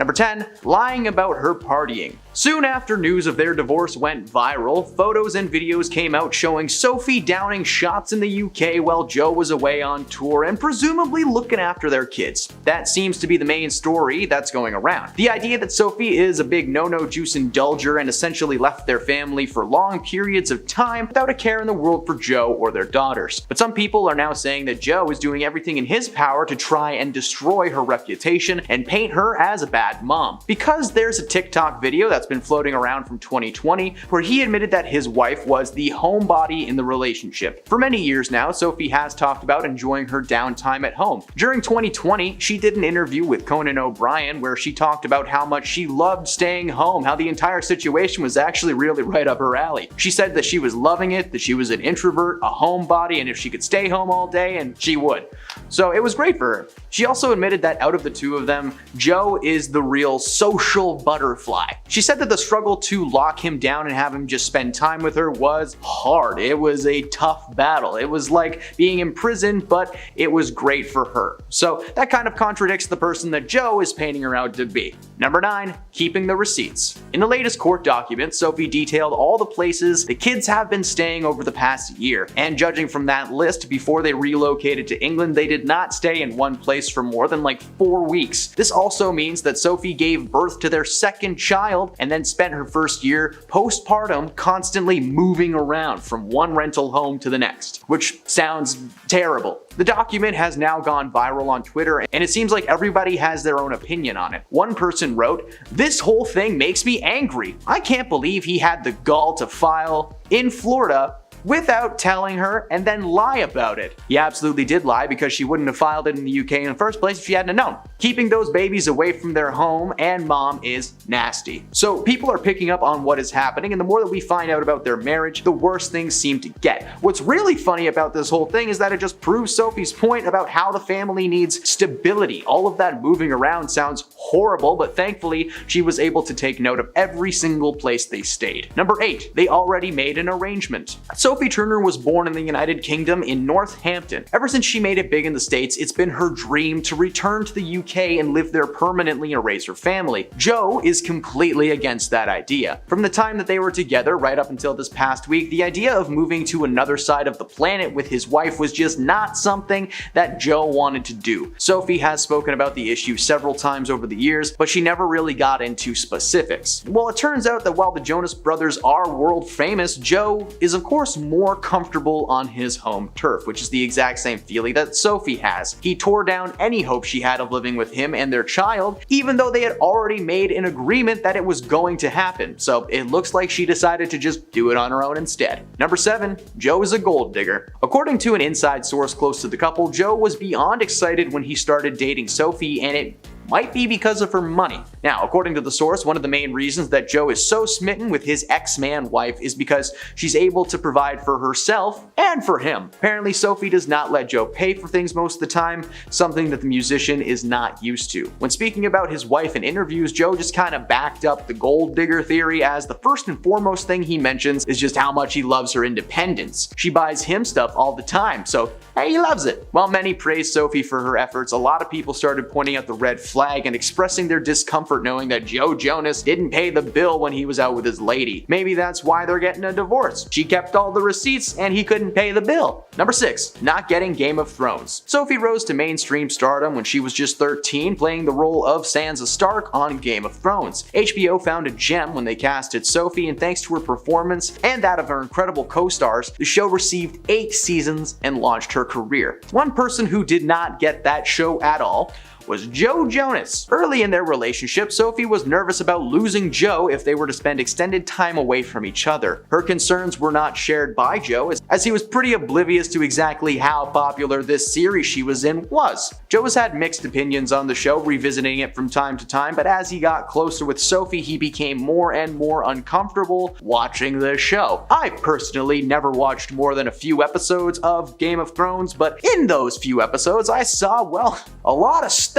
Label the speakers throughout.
Speaker 1: Number 10. Lying about her partying. Soon after news of their divorce went viral, photos and videos came out showing Sophie downing shots in the UK while Joe was away on tour and presumably looking after their kids. That seems to be the main story that's going around. The idea that Sophie is a big no-no juice indulger and essentially left their family for long periods of time without a care in the world for Joe or their daughters. But some people are now saying that Joe is doing everything in his power to try and destroy her reputation and paint her as a bad mom. Because there's a TikTok video that's been floating around from 2020 where he admitted that his wife was the homebody in the relationship. For many years now, Sophie has talked about enjoying her downtime at home. During 2020, she did an interview with Conan O'Brien where she talked about how much she loved staying home, how the entire situation was actually really right up her alley. She said that she was loving it, that she was an introvert, a homebody, and if she could stay home all day, and she would. So it was great for her. She also admitted that out of the two of them, Joe is the real social butterfly. She said that the struggle to lock him down and have him just spend time with her was hard. It was a tough battle. It was like being imprisoned, but it was great for her. So that kind of contradicts the person that Joe is painting her out to be. Number 9. Keeping the receipts. In the latest court documents, Sophie detailed all the places the kids have been staying over the past year. And judging from that list, before they relocated to England, they did not stay in one place for more than like 4 weeks. This also means that Sophie gave birth to their second child and then spent her first year postpartum constantly moving around from one rental home to the next, which sounds terrible. The document has now gone viral on Twitter, and it seems like everybody has their own opinion on it. One person wrote, "This whole thing makes me angry. I can't believe he had the gall to file in Florida without telling her and then lie about it." He absolutely did lie, because she wouldn't have filed it in the UK in the first place if she hadn't known. Keeping those babies away from their home and mom is nasty. So people are picking up on what is happening, and the more that we find out about their marriage, the worse things seem to get. What's really funny about this whole thing is that it just proves Sophie's point about how the family needs stability. All of that moving around sounds horrible, but thankfully she was able to take note of every single place they stayed. Number 8. They already made an arrangement. Sophie Turner was born in the United Kingdom in Northampton. Ever since she made it big in the States, it's been her dream to return to the UK and live there permanently and raise her family. Joe is completely against that idea. From the time that they were together right up until this past week, the idea of moving to another side of the planet with his wife was just not something that Joe wanted to do. Sophie has spoken about the issue several times over the years, but she never really got into specifics. Well, it turns out that while the Jonas Brothers are world famous, Joe is of course more comfortable on his home turf, which is the exact same feeling that Sophie has. He tore down any hope she had of living with him and their child, even though they had already made an agreement that it was going to happen. So it looks like she decided to just do it on her own instead. Number 7. Joe is a gold digger. According to an inside source close to the couple, Joe was beyond excited when he started dating Sophie, and it might be because of her money. Now, according to the source, one of the main reasons that Joe is so smitten with his ex-man wife is because she's able to provide for herself and for him. Apparently, Sophie does not let Joe pay for things most of the time, something that the musician is not used to. When speaking about his wife in interviews, Joe just kind of backed up the gold digger theory, as the first and foremost thing he mentions is just how much he loves her independence. She buys him stuff all the time, so hey, he loves it. While many praised Sophie for her efforts, a lot of people started pointing out the red flag and expressing their discomfort knowing that Joe Jonas didn't pay the bill when he was out with his lady. Maybe that's why they're getting a divorce. She kept all the receipts and he couldn't pay the bill. Number 6. Not getting Game of Thrones. Sophie rose to mainstream stardom when she was just 13, playing the role of Sansa Stark on Game of Thrones. HBO found a gem when they casted Sophie, and thanks to her performance and that of her incredible co-stars, the show received 8 seasons and launched her career. One person who did not get that show at all was Joe Jonas. Early in their relationship, Sophie was nervous about losing Joe if they were to spend extended time away from each other. Her concerns were not shared by Joe, as he was pretty oblivious to exactly how popular this series she was in was. Joe has had mixed opinions on the show, revisiting it from time to time, but as he got closer with Sophie, he became more and more uncomfortable watching the show. I personally never watched more than a few episodes of Game of Thrones, but in those few episodes, I saw, well, a lot of stuff.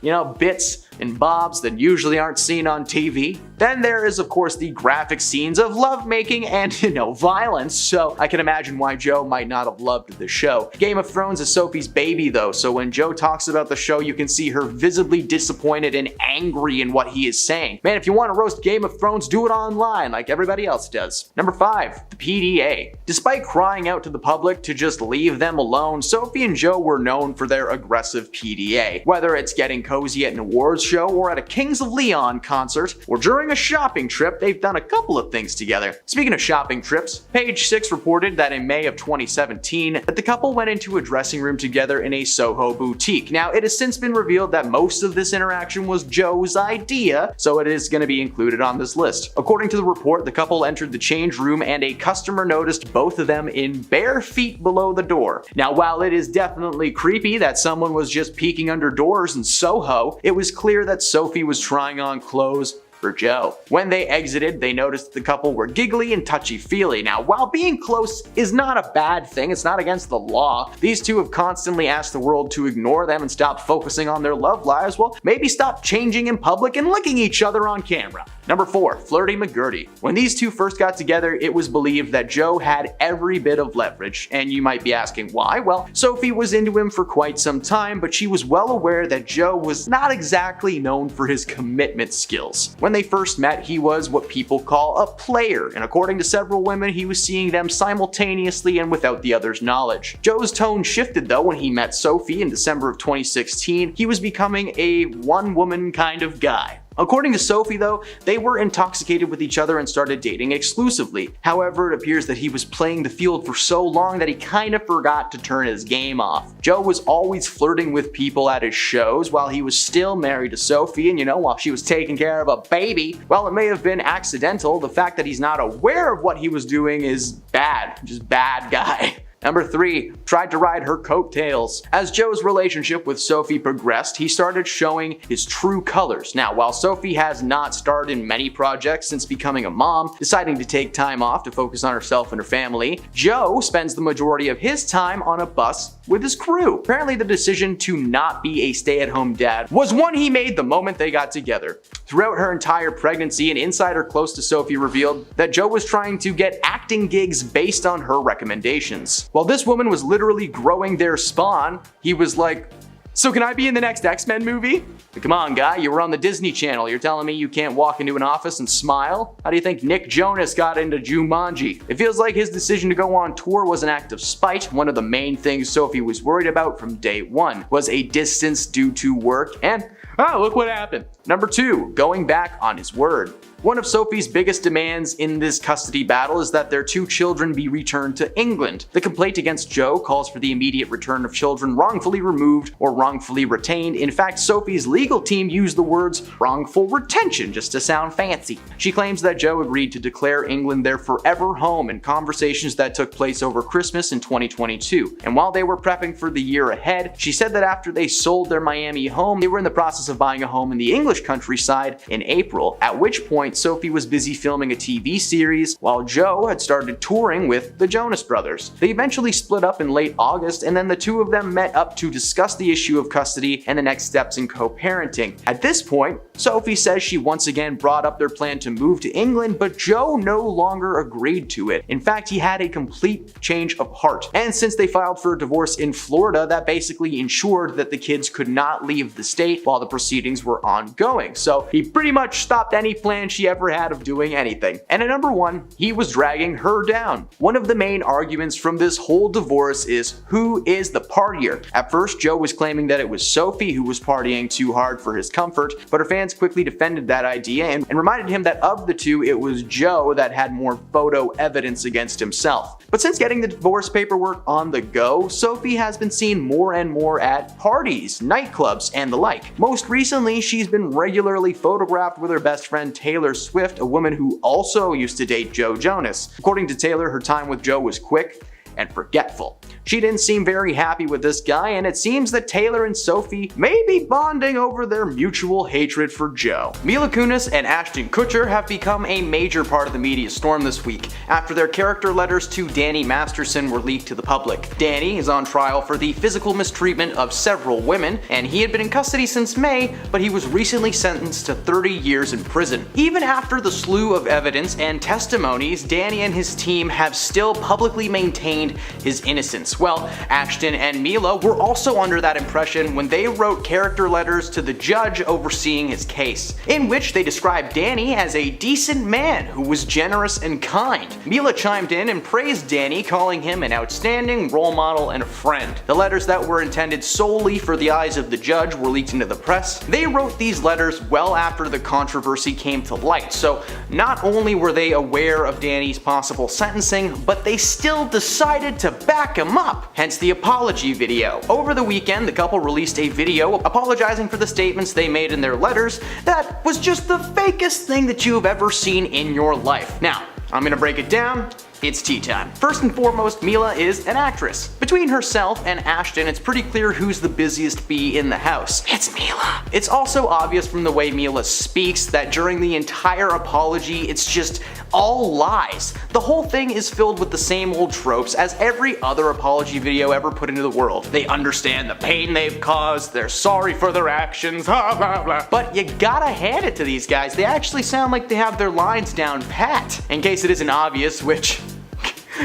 Speaker 1: bits and bobs that usually aren't seen on TV. Then there is, of course, the graphic scenes of lovemaking and, violence, so I can imagine why Joe might not have loved the show. Game of Thrones is Sophie's baby though, so when Joe talks about the show, you can see her visibly disappointed and angry in what he is saying. Man, if you want to roast Game of Thrones, do it online like everybody else does. Number 5, the PDA. Despite crying out to the public to just leave them alone, Sophie and Joe were known for their aggressive PDA. Whether it's getting cozy at an awards show or at a Kings of Leon concert or during a shopping trip, they've done a couple of things together. Speaking of shopping trips, Page 6 reported that in May of 2017 that the couple went into a dressing room together in a Soho boutique. Now, it has since been revealed that most of this interaction was Joe's idea, so it is going to be included on this list. According to the report, the couple entered the change room and a customer noticed both of them in bare feet below the door. Now, while it is definitely creepy that someone was just peeking under doors in Soho, it was clear that Sophie was trying on clothes for Joe. When they exited, they noticed the couple were giggly and touchy-feely. Now, while being close is not a bad thing, it's not against the law, these two have constantly asked the world to ignore them and stop focusing on their love lives. Well, maybe stop changing in public and licking each other on camera. Number 4, Flirty McGurty. When these two first got together, it was believed that Joe had every bit of leverage, and you might be asking why. Well, Sophie was into him for quite some time, but she was well aware that Joe was not exactly known for his commitment skills. When they first met, he was what people call a player, and according to several women, he was seeing them simultaneously and without the other's knowledge. Joe's tone shifted though when he met Sophie in December of 2016. He was becoming a one-woman kind of guy. According to Sophie though, they were intoxicated with each other and started dating exclusively. However, it appears that he was playing the field for so long that he kind of forgot to turn his game off. Joe was always flirting with people at his shows while he was still married to Sophie, and while she was taking care of a baby. While it may have been accidental, the fact that he's not aware of what he was doing is bad. Just bad guy. Number 3, tried to ride her coattails. As Joe's relationship with Sophie progressed, he started showing his true colors. Now, while Sophie has not starred in many projects since becoming a mom, deciding to take time off to focus on herself and her family, Joe spends the majority of his time on a bus with his crew. Apparently, the decision to not be a stay-at-home dad was one he made the moment they got together. Throughout her entire pregnancy, an insider close to Sophie revealed that Joe was trying to get acting gigs based on her recommendations. While this woman was literally growing their spawn, he was like, "So can I be in the next X-Men movie?" Come on, guy, you were on the Disney Channel. You're telling me you can't walk into an office and smile? How do you think Nick Jonas got into Jumanji? It feels like his decision to go on tour was an act of spite. One of the main things Sophie was worried about from day one was a distance due to work, and look what happened. Number 2, going back on his word. One of Sophie's biggest demands in this custody battle is that their 2 children be returned to England. The complaint against Joe calls for the immediate return of children wrongfully removed or wrongfully retained. In fact, Sophie's legal team used the words wrongful retention just to sound fancy. She claims that Joe agreed to declare England their forever home in conversations that took place over Christmas in 2022. And while they were prepping for the year ahead, she said that after they sold their Miami home, they were in the process of buying a home in the English countryside in April, at which point Sophie was busy filming a TV series while Joe had started touring with the Jonas Brothers. They eventually split up in late August, and then the two of them met up to discuss the issue of custody and the next steps in co-parenting. At this point, Sophie says she once again brought up their plan to move to England, but Joe no longer agreed to it. In fact, he had a complete change of heart. And since they filed for a divorce in Florida, that basically ensured that the kids could not leave the state while the proceedings were ongoing. So he pretty much stopped any plan she ever had of doing anything. And at number 1, he was dragging her down. One of the main arguments from this whole divorce is who is the partier. At first, Joe was claiming that it was Sophie who was partying too hard for his comfort, but her fans quickly defended that idea and reminded him that of the two, it was Joe that had more photo evidence against himself. But since getting the divorce paperwork on the go, Sophie has been seen more and more at parties, nightclubs, and the like. Most recently, she's been regularly photographed with her best friend Taylor Swift, a woman who also used to date Joe Jonas. According to Taylor, her time with Joe was quick and forgetful. She didn't seem very happy with this guy, and it seems that Taylor and Sophie may be bonding over their mutual hatred for Joe. Mila Kunis and Ashton Kutcher have become a major part of the media storm this week after their character letters to Danny Masterson were leaked to the public. Danny is on trial for the physical mistreatment of several women, and he had been in custody since May, but he was recently sentenced to 30 years in prison. Even after the slew of evidence and testimonies, Danny and his team have still publicly maintained his innocence. Well, Ashton and Mila were also under that impression when they wrote character letters to the judge overseeing his case, in which they described Danny as a decent man who was generous and kind. Mila chimed in and praised Danny, calling him an outstanding role model and a friend. The letters that were intended solely for the eyes of the judge were leaked into the press. They wrote these letters well after the controversy came to light, so not only were they aware of Danny's possible sentencing, but they still decided to back him up. Hence the apology video. Over the weekend, the couple released a video apologizing for the statements they made in their letters that was just the fakest thing that you have ever seen in your life. Now, I'm gonna break it down. It's tea time. First and foremost, Mila is an actress. Between herself and Ashton, it's pretty clear who's the busiest bee in the house. It's Mila. It's also obvious from the way Mila speaks that during the entire apology, it's just all lies. The whole thing is filled with the same old tropes as every other apology video ever put into the world. They understand the pain they've caused, they're sorry for their actions, blah blah blah. But you gotta hand it to these guys, they actually sound like they have their lines down pat. In case it isn't obvious, which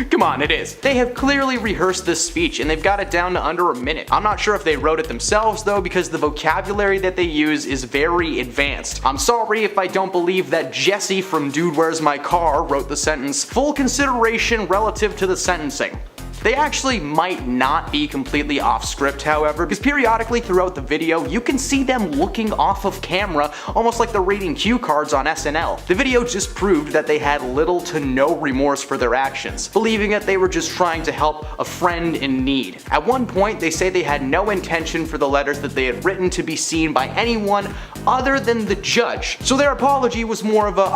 Speaker 1: come on, it is. They have clearly rehearsed this speech and they've got it down to under a minute. I'm not sure if they wrote it themselves though, because the vocabulary that they use is very advanced. I'm sorry if I don't believe that Jesse from Dude Where's My Car wrote the sentence, "full consideration relative to the sentencing." They actually might not be completely off script, however, because periodically throughout the video you can see them looking off of camera almost like they're reading cue cards on SNL. The video just proved that they had little to no remorse for their actions, believing that they were just trying to help a friend in need. At one point they say they had no intention for the letters that they had written to be seen by anyone other than the judge. So their apology was more of a,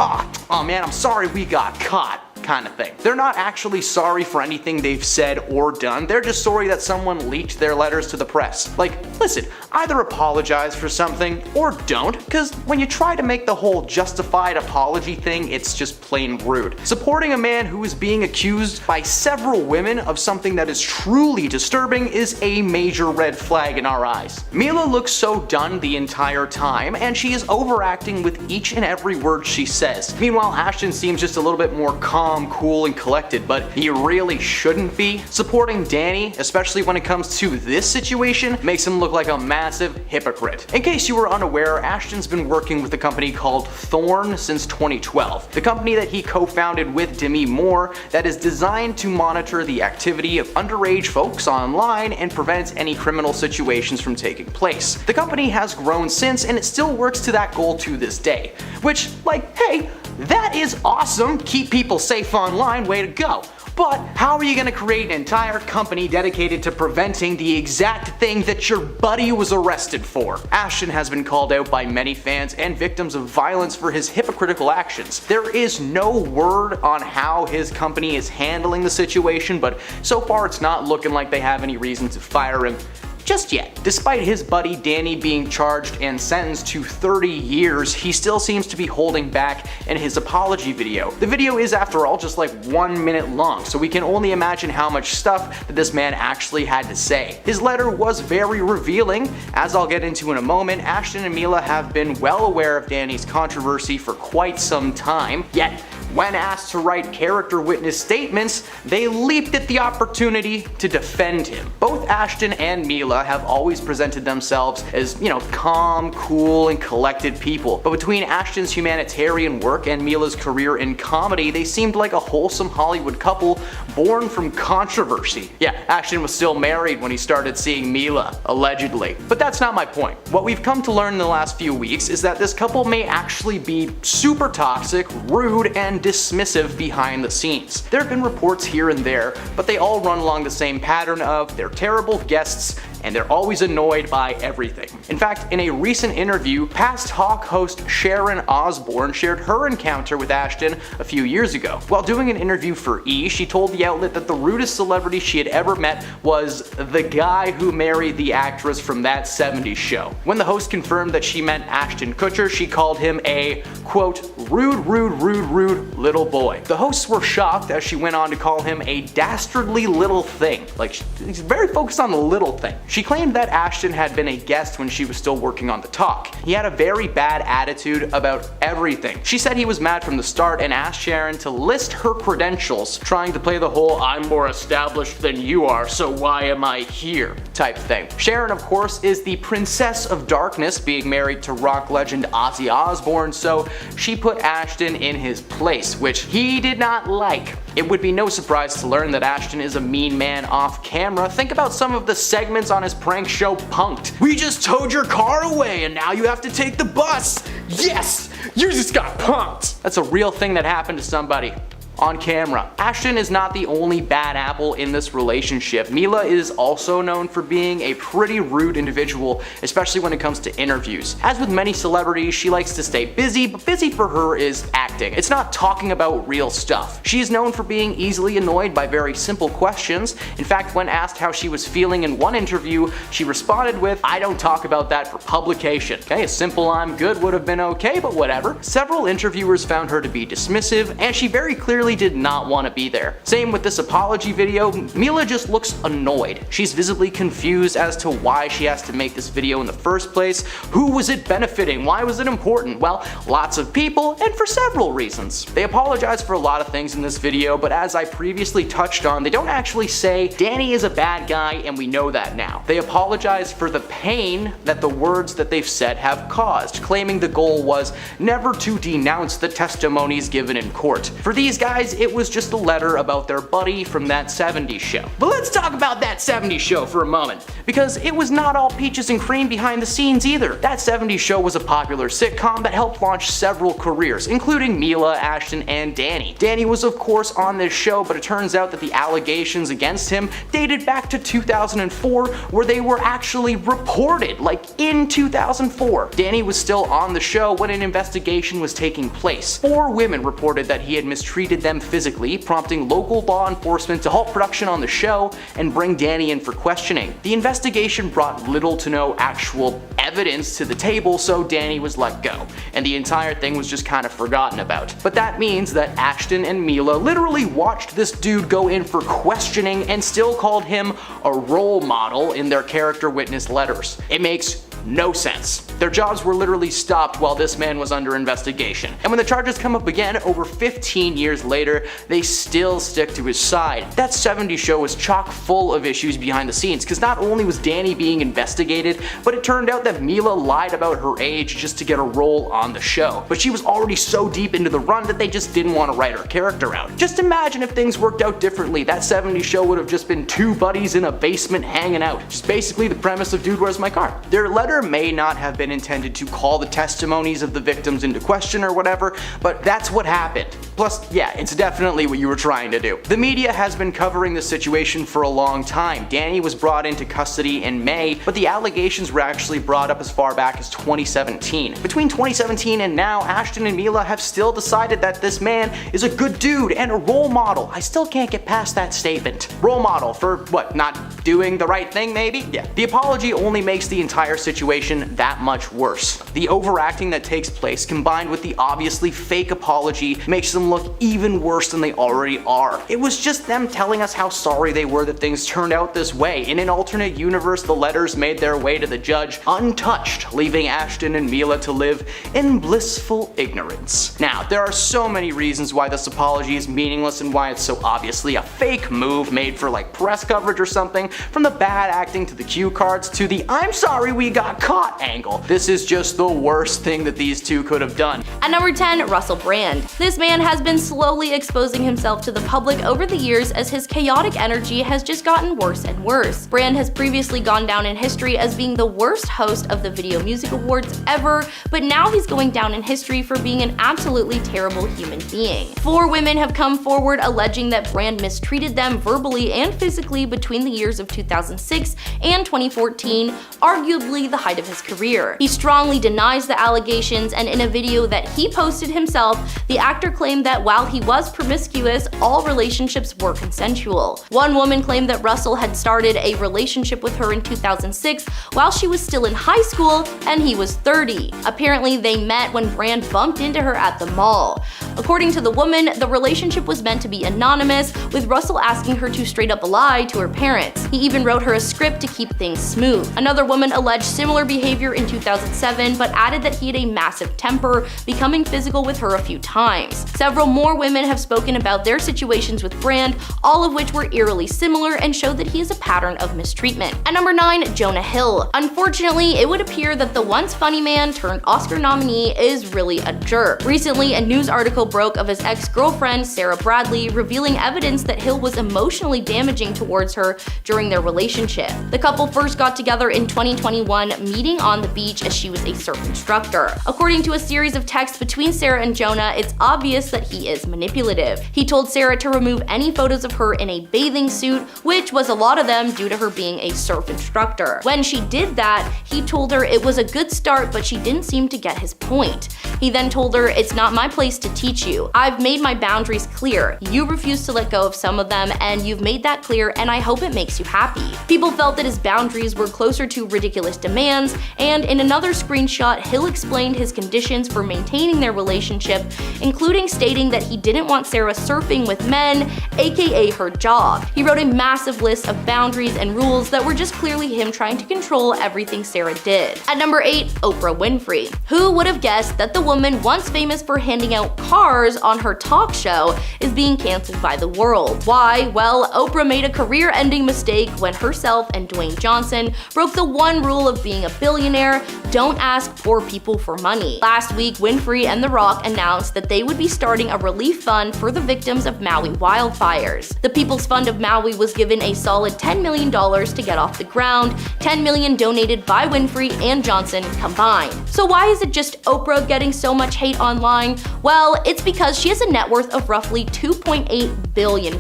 Speaker 1: oh man, I'm sorry we got caught kind of thing. They're not actually sorry for anything they've said or done, they're just sorry that someone leaked their letters to the press. Like, listen, either apologize for something or don't, because when you try to make the whole justified apology thing, it's just plain rude. Supporting a man who is being accused by several women of something that is truly disturbing is a major red flag in our eyes. Mila looks so done the entire time, and she is overacting with each and every word she says. Meanwhile, Ashton seems just a little bit more calm, cool, and collected, but he really shouldn't be. Supporting Danny, especially when it comes to this situation, makes him look like a massive hypocrite. In case you were unaware, Ashton's been working with a company called Thorn since 2012. The company that he co-founded with Demi Moore that is designed to monitor the activity of underage folks online and prevent any criminal situations from taking place. The company has grown since, and it still works to that goal to this day. Which, like, hey, that is awesome, keep people safe online, way to go. But how are you gonna create an entire company dedicated to preventing the exact thing that your buddy was arrested for? Ashton has been called out by many fans and victims of violence for his hypocritical actions. There is no word on how his company is handling the situation, but so far it's not looking like they have any reason to fire him just yet. Despite his buddy Danny being charged and sentenced to 30 years, he still seems to be holding back in his apology video. The video is, after all, just like 1 minute long, so we can only imagine how much stuff that this man actually had to say. His letter was very revealing. As I'll get into in a moment, Ashton and Mila have been well aware of Danny's controversy for quite some time, yet when asked to write character witness statements, they leaped at the opportunity to defend him. Both Ashton and Mila have always presented themselves as, calm, cool, and collected people. But between Ashton's humanitarian work and Mila's career in comedy, they seemed like a wholesome Hollywood couple born from controversy. Yeah, Ashton was still married when he started seeing Mila, allegedly. But that's not my point. What we've come to learn in the last few weeks is that this couple may actually be super toxic, rude, and dismissive behind the scenes. There have been reports here and there, but they all run along the same pattern of they're terrible guests and they're always annoyed by everything. In fact, in a recent interview, past talk host Shannen Osbourne shared her encounter with Ashton a few years ago. While doing an interview for E! She told the outlet that the rudest celebrity she had ever met was the guy who married the actress from That 70s Show. When the host confirmed that she meant Ashton Kutcher, she called him a, quote, rude little boy. The hosts were shocked as she went on to call him a dastardly little thing. Like, she's very focused on the little thing. She claimed that Ashton had been a guest when she was still working on The Talk. He had a very bad attitude about everything. She said he was mad from the start and asked Shannen to list her credentials, trying to play the whole "I'm more established than you are, so why am I here" type thing. Shannen, of course, is the Princess of Darkness, being married to rock legend Ozzy Osbourne, so she put Ashton in his place, which he did not like. It would be no surprise to learn that Ashton is a mean man off camera. Think about some of the segments on his prank show Punk'd. "We just towed your car away and now you have to take the bus. Yes! You just got punked!" That's a real thing that happened to somebody. On camera. Ashton is not the only bad apple in this relationship. Mila is also known for being a pretty rude individual, especially when it comes to interviews. As with many celebrities, she likes to stay busy, but busy for her is acting. It's not talking about real stuff. She is known for being easily annoyed by very simple questions. In fact, when asked how she was feeling in one interview, she responded with, "I don't talk about that for publication." Okay, a simple "I'm good" would have been okay, but whatever. Several interviewers found her to be dismissive, and she very clearly did not want to be there. Same with this apology video. Mila just looks annoyed. She's visibly confused as to why she has to make this video in the first place. Who was it benefiting? Why was it important? Well, lots of people, and for several reasons. They apologize for a lot of things in this video, but as I previously touched on, they don't actually say Danny is a bad guy and we know that now. They apologize for the pain that the words that they've said have caused, claiming the goal was never to denounce the testimonies given in court. For these guys, it was just a letter about their buddy from That 70s Show. But let's talk about That 70s Show for a moment, because it was not all peaches and cream behind the scenes either. That 70s Show was a popular sitcom that helped launch several careers, including Mila, Ashton, and Danny. Danny was of course on this show, but it turns out that the allegations against him dated back to 2004, where they were actually reported, like in 2004. Danny was still on the show when an investigation was taking place. 4 women reported that he had mistreated them physically, prompting local law enforcement to halt production on the show and bring Danny in for questioning. The investigation brought little to no actual evidence to the table, so Danny was let go, and the entire thing was just kind of forgotten about. But that means that Ashton and Mila literally watched this dude go in for questioning and still called him a role model in their character witness letters. It makes no sense. Their jobs were literally stopped while this man was under investigation. And when the charges come up again over 15 years later, they still stick to his side. That 70s Show was chock full of issues behind the scenes, because not only was Danny being investigated, but it turned out that Mila lied about her age just to get a role on the show. But she was already so deep into the run that they just didn't want to write her character out. Just imagine if things worked out differently. That 70s Show would have just been 2 buddies in a basement hanging out. Just basically the premise of Dude, Where's My Car? Their letter may not have been intended to call the testimonies of the victims into question or whatever, but that's what happened. Plus, yeah, it's definitely what you were trying to do. The media has been covering this situation for a long time. Danny was brought into custody in May, but the allegations were actually brought up as far back as 2017. Between 2017 and now, Ashton and Mila have still decided that this man is a good dude and a role model. I still can't get past that statement. Role model for what, not doing the right thing maybe? Yeah. The apology only makes the entire situation that much worse. The overacting that takes place combined with the obviously fake apology makes them look even worse than they already are. It was just them telling us how sorry they were that things turned out this way. In an alternate universe, the letters made their way to the judge untouched, leaving Ashton and Mila to live in blissful ignorance. Now, there are so many reasons why this apology is meaningless and why it's so obviously a fake move made for like press coverage or something, from the bad acting to the cue cards to the "I'm sorry we got got caught angle. This is just the worst thing that these two could have done.
Speaker 2: At number 10, Russell Brand. This man has been slowly exposing himself to the public over the years as his chaotic energy has just gotten worse and worse. Brand has previously gone down in history as being the worst host of the Video Music Awards ever, but now he's going down in history for being an absolutely terrible human being. 4 women have come forward alleging that Brand mistreated them verbally and physically between the years of 2006 and 2014, arguably the height of his career. He strongly denies the allegations, and in a video that he posted himself, the actor claimed that while he was promiscuous, all relationships were consensual. One woman claimed that Russell had started a relationship with her in 2006 while she was still in high school and he was 30. Apparently, they met when Brand bumped into her at the mall. According to the woman, the relationship was meant to be anonymous, with Russell asking her to straight up lie to her parents. He even wrote her a script to keep things smooth. Another woman alleged similar behavior in 2007, but added that he had a massive temper, becoming physical with her a few times. Several more women have spoken about their situations with Brand, all of which were eerily similar and showed that he is a pattern of mistreatment. At number 9, Jonah Hill. Unfortunately, it would appear that the once funny man turned Oscar nominee is really a jerk. Recently, a news article broke of his ex-girlfriend, Sarah Bradley, revealing evidence that Hill was emotionally damaging towards her during their relationship. The couple first got together in 2021, meeting on the beach as she was a surf instructor. According to a series of texts between Sarah and Jonah, it's obvious that he is manipulative. He told Sarah to remove any photos of her in a bathing suit, which was a lot of them due to her being a surf instructor. When she did that, he told her it was a good start, but she didn't seem to get his point. He then told her, "It's not my place to teach you. I've made my boundaries clear. You refuse to let go of some of them, and you've made that clear, and I hope it makes you happy." People felt that his boundaries were closer to ridiculous demands, and in another screenshot, Hill explained his conditions for maintaining their relationship, including stating that he didn't want Sarah surfing with men, aka her job. He wrote a massive list of boundaries and rules that were just clearly him trying to control everything Sarah did. At number 8, Oprah Winfrey. Who would have guessed that the woman once famous for handing out cars on her talk show is being canceled by the world? Why? Well, Oprah made a career-ending mistake when herself and Dwayne Johnson broke the one rule of being a billionaire: don't ask poor people for money. Last week, Winfrey and The Rock announced that they would be starting a relief fund for the victims of Maui wildfires. The People's Fund of Maui was given a solid $10 million to get off the ground, $10 million donated by Winfrey and Johnson combined. So why is it just Oprah getting so much hate online? Well, it's because she has a net worth of roughly $2.8 billion,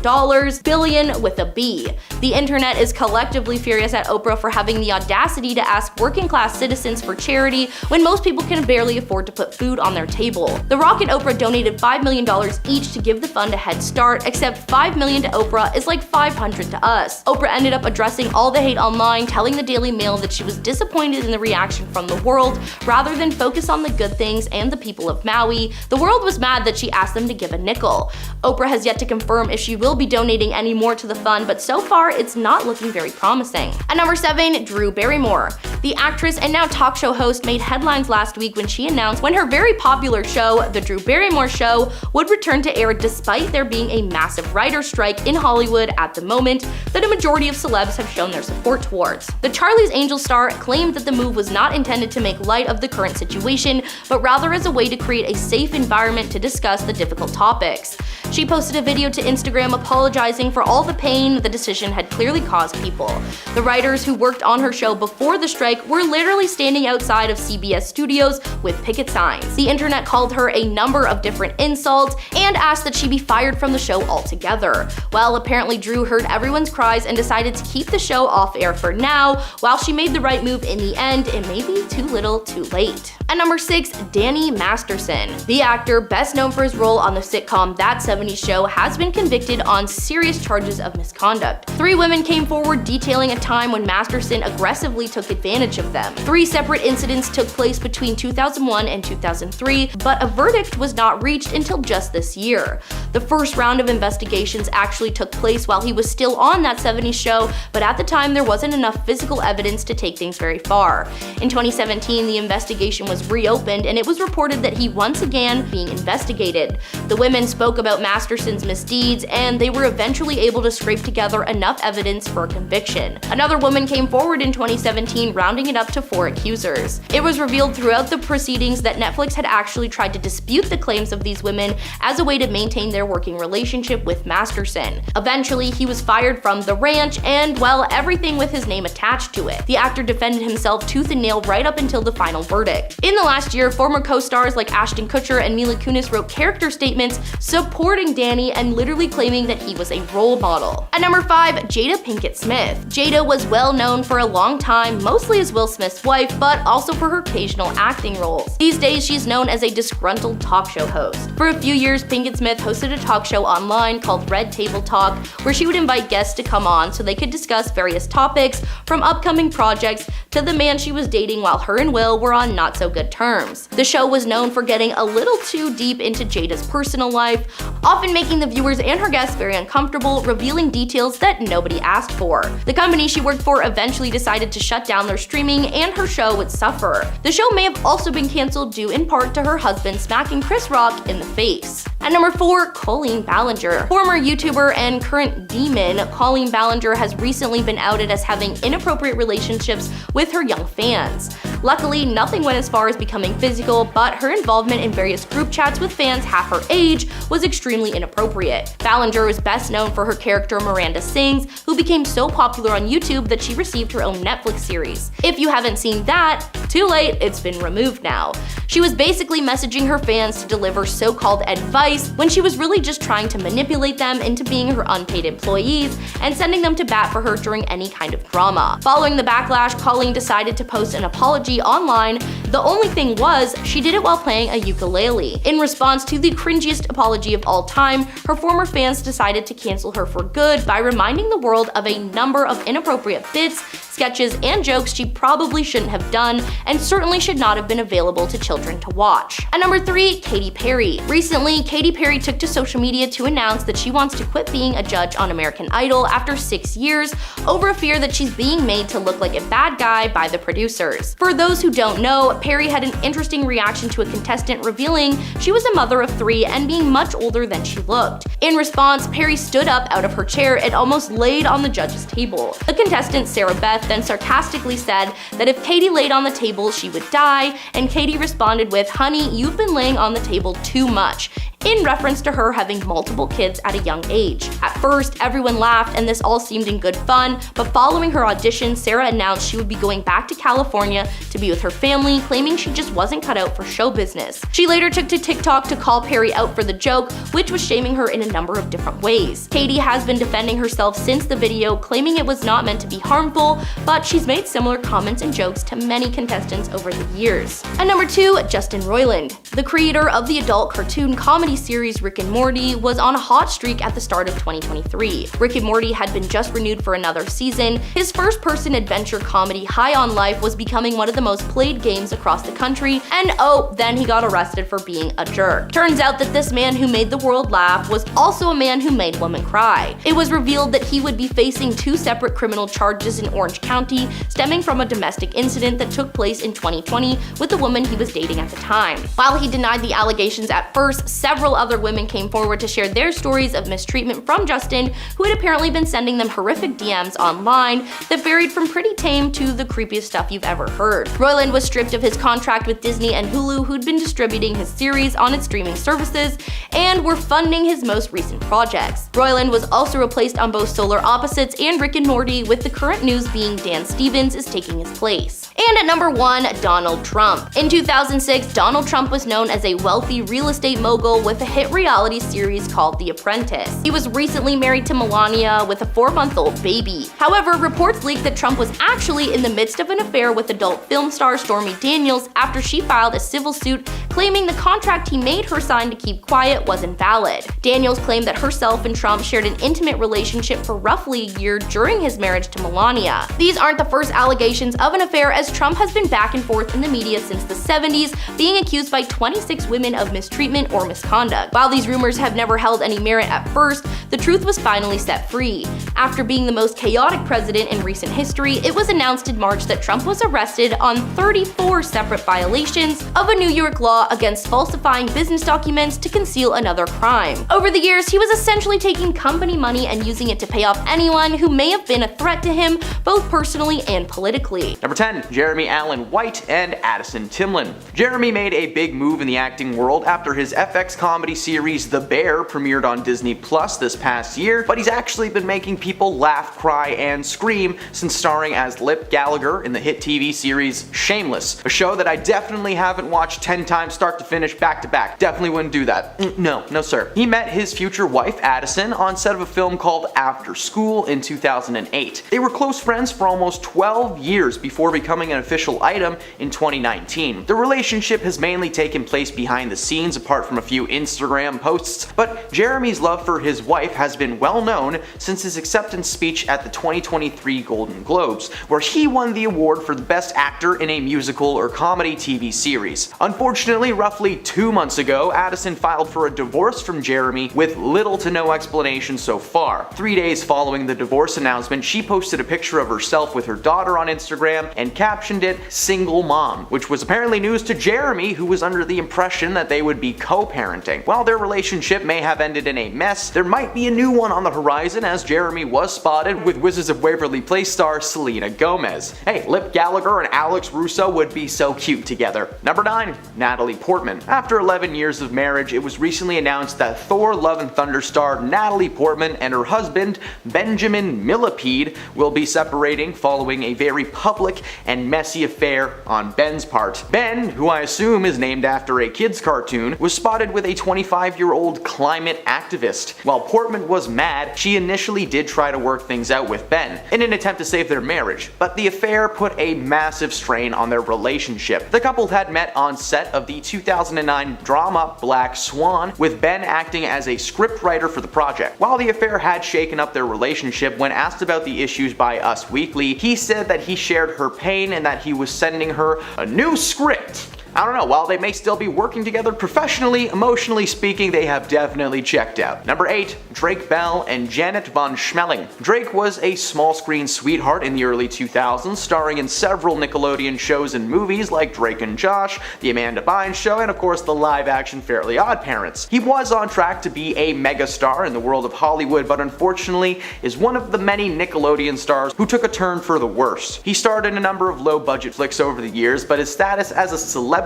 Speaker 2: billion with a B. The internet is collectively furious at Oprah for having the audacity to ask working class citizens for charity when most people can barely afford to put food on their table. The Rock and Oprah donated $5 million each to give the fund a head start, except $5 million to Oprah is like $500 to us. Oprah ended up addressing all the hate online, telling the Daily Mail that she was disappointed in the reaction from the world rather than focus on the good things and the people of Maui. The world was mad that she asked them to give a nickel. Oprah has yet to confirm if she will be donating any more to the fund, but so far it's not looking very promising. At number 7, Drew Barrymore. The actress and now talk show host made headlines last week when she announced when her very popular show, The Drew Barrymore Show, would return to air despite there being a massive writer's strike in Hollywood at the moment that a majority of celebs have shown their support towards. The Charlie's Angels star claimed that the move was not intended to make light of the current situation, but rather as a way to create a safe environment to discuss the difficult topics. She posted a video to Instagram apologizing for all the pain the decision had clearly caused people. The writers who worked on her show before the strike were literally standing outside of CBS studios with picket signs. The internet called her a number of different insults and asked that she be fired from the show altogether. Well, apparently Drew heard everyone's cries and decided to keep the show off air for now. While she made the right move in the end, it may be too little too late. At number 6, Danny Masterson. The actor, best known for his role on the sitcom That 70s Show, has been convicted on serious charges of misconduct. 3 women came forward detailing a time when Masterson aggressively took advantage of them. 3 separate incidents took place between 2001 and 2003, but a verdict was not reached until just this year. The first round of investigations actually took place while he was still on That 70s Show, but at the time there wasn't enough physical evidence to take things very far. In 2017, the investigation was reopened and it was reported that he once again being investigated. The women spoke about Masterson's misdeeds, and they were eventually able to scrape together enough evidence for a conviction. Another woman came forward in 2017, rounding it up to 4 accusers. It was revealed throughout the proceedings that Netflix had actually tried to dispute the claims of these women as a way to maintain their working relationship with Masterson. Eventually, he was fired from the ranch and, well, everything with his name attached to it. The actor defended himself tooth and nail right up until the final verdict. In the last year, former co-stars like Ashton Kutcher and Mila wrote character statements supporting Danny and literally claiming that he was a role model. At number 5, Jada Pinkett Smith. Jada was well known for a long time, mostly as Will Smith's wife, but also for her occasional acting roles. These days, she's known as a disgruntled talk show host. For a few years, Pinkett Smith hosted a talk show online called Red Table Talk, where she would invite guests to come on so they could discuss various topics, from upcoming projects to the man she was dating while her and Will were on not so good terms. The show was known for getting a little too deep into Jada's personal life, often making the viewers and her guests very uncomfortable, revealing details that nobody asked for. The company she worked for eventually decided to shut down their streaming, and her show would suffer. The show may have also been canceled due in part to her husband smacking Chris Rock in the face. At number 4, Colleen Ballinger. Former YouTuber and current demon, Colleen Ballinger has recently been outed as having inappropriate relationships with her young fans. Luckily, nothing went as far as becoming physical, but her involvement in various group chats with fans half her age was extremely inappropriate. Ballinger is best known for her character Miranda Sings, who became so popular on YouTube that she received her own Netflix series. If you haven't seen that, too late, it's been removed now. She was basically messaging her fans to deliver so-called advice when she was really just trying to manipulate them into being her unpaid employees and sending them to bat for her during any kind of drama. Following the backlash, Colleen decided to post an apology online. The only thing was, she did it while playing a ukulele. In response to the cringiest apology of all time, her former fans decided to cancel her for good by reminding the world of a number of inappropriate bits, sketches, and jokes she probably shouldn't have done and certainly should not have been available to children to watch. At number 3, Katy Perry. Recently, Katy Perry took to social media to announce that she wants to quit being a judge on American Idol after 6 years over a fear that she's being made to look like a bad guy by the producers. For those who don't know, Perry had an interesting reaction to a contestant revealing she was a mother of 3 and being much older than she looked. In response, Perry stood up out of her chair and almost laid on the judge's table. The contestant, Sarah Beth, then sarcastically said that if Katy laid on the table, she would die, and Katy responded with, "Honey, you've been laying on the table too much," in reference to her having multiple kids at a young age. At first, everyone laughed and this all seemed in good fun, but following her audition, Sarah announced she would be going back to California to be with her family, claiming she just wasn't cut out for show business. She later took to TikTok to call Perry out for the joke, which was shaming her in a number of different ways. Katy has been defending herself since the video, claiming it was not meant to be harmful, but she's made similar comments and jokes to many contestants over the years. At number 2, Justin Roiland. The creator of the adult cartoon comedy series Rick and Morty was on a hot streak at the start of 2023. Rick and Morty had been just renewed for another season. His first-person adventure comedy High on Life was becoming one of the most played games across the country, and oh, then he got arrested for being a jerk. Turns out that this man who made the world laugh was also a man who made women cry. It was revealed that he would be facing 2 separate criminal charges in Orange County, stemming from a domestic incident that took place in 2020 with the woman he was dating at the time. While he denied the allegations at first, several other women came forward to share their stories of mistreatment from Justin, who had apparently been sending them horrific DMs online that varied from pretty tame to the creepiest stuff you've ever heard. Roiland was stripped of his contract with Disney and Hulu, who'd been distributing his series on its streaming services and were funding his most recent projects. Roiland was also replaced on both Solar Opposites and Rick and Morty, with the current news being Dan Stevens is taking his place. And at number 1, Donald Trump. In 2006, Donald Trump was known as a wealthy real estate mogul with a hit reality series called The Apprentice. He was recently married to Melania with a 4-month-old baby. However, reports leaked that Trump was actually in the midst of an affair with adult film star Stormy Daniels after she filed a civil suit claiming the contract he made her sign to keep quiet was invalid. Daniels claimed that herself and Trump shared an intimate relationship for roughly a year during his marriage to Melania. These aren't the first allegations of an affair, as Trump has been back and forth in the media since the 70s, being accused by 26 women of mistreatment or misconduct. misconduct. While these rumors have never held any merit at first, the truth was finally set free. After being the most chaotic president in recent history, it was announced in March that Trump was arrested on 34 separate violations of a New York law against falsifying business documents to conceal another crime. Over the years, he was essentially taking company money and using it to pay off anyone who may have been a threat to him, both personally and politically.
Speaker 1: Number 10. Jeremy Allen White and Addison Timlin. Jeremy made a big move in the acting world after his FX comedy series The Bear premiered on Disney Plus this past year, but he's actually been making people laugh, cry, and scream since starring as Lip Gallagher in the hit TV series Shameless, a show that I definitely haven't watched 10 times start to finish back to back. Definitely wouldn't do that. No sir. He met his future wife Addison on set of a film called After School in 2008. They were close friends for almost 12 years before becoming an official item in 2019. The relationship has mainly taken place behind the scenes apart from a few Instagram posts, but Jeremy's love for his wife has been well known since his acceptance speech at the 2023 Golden Globes, where he won the award for the best actor in a musical or comedy TV series. Unfortunately, roughly 2 months ago, Addison filed for a divorce from Jeremy with little to no explanation so far. 3 days following the divorce announcement, she posted a picture of herself with her daughter on Instagram and captioned it "single mom," which was apparently news to Jeremy, who was under the impression that they would be co-parenting. While their relationship may have ended in a mess, there might be a new one on the horizon, as Jeremy was spotted with Wizards of Waverly Place star Selena Gomez. Hey, Lip Gallagher and Alex Russo would be so cute together. Number 9. Natalie Portman. After 11 years of marriage, it was recently announced that Thor Love and Thunder star Natalie Portman and her husband, Benjamin Millipede, will be separating following a very public and messy affair on Ben's part. Ben, who I assume is named after a kid's cartoon, was spotted with a 25-year-old climate activist. While Portman was mad, she initially did try to work things out with Ben in an attempt to save their marriage, but the affair put a massive strain on their relationship. The couple had met on set of the 2009 drama Black Swan, with Ben acting as a scriptwriter for the project. While the affair had shaken up their relationship, when asked about the issues by Us Weekly, he said that he shared her pain and that he was sending her a new script. I don't know, while they may still be working together professionally, emotionally speaking, they have definitely checked out. Number 8. Drake Bell and Janet von Schmeling. Drake was a small screen sweetheart in the early 2000s, starring in several Nickelodeon shows and movies like Drake and Josh, The Amanda Bynes Show, and of course the live-action Fairly Odd Parents. He was on track to be a megastar in the world of Hollywood, but unfortunately is one of the many Nickelodeon stars who took a turn for the worse. He starred in a number of low-budget flicks over the years, but his status as a celebrity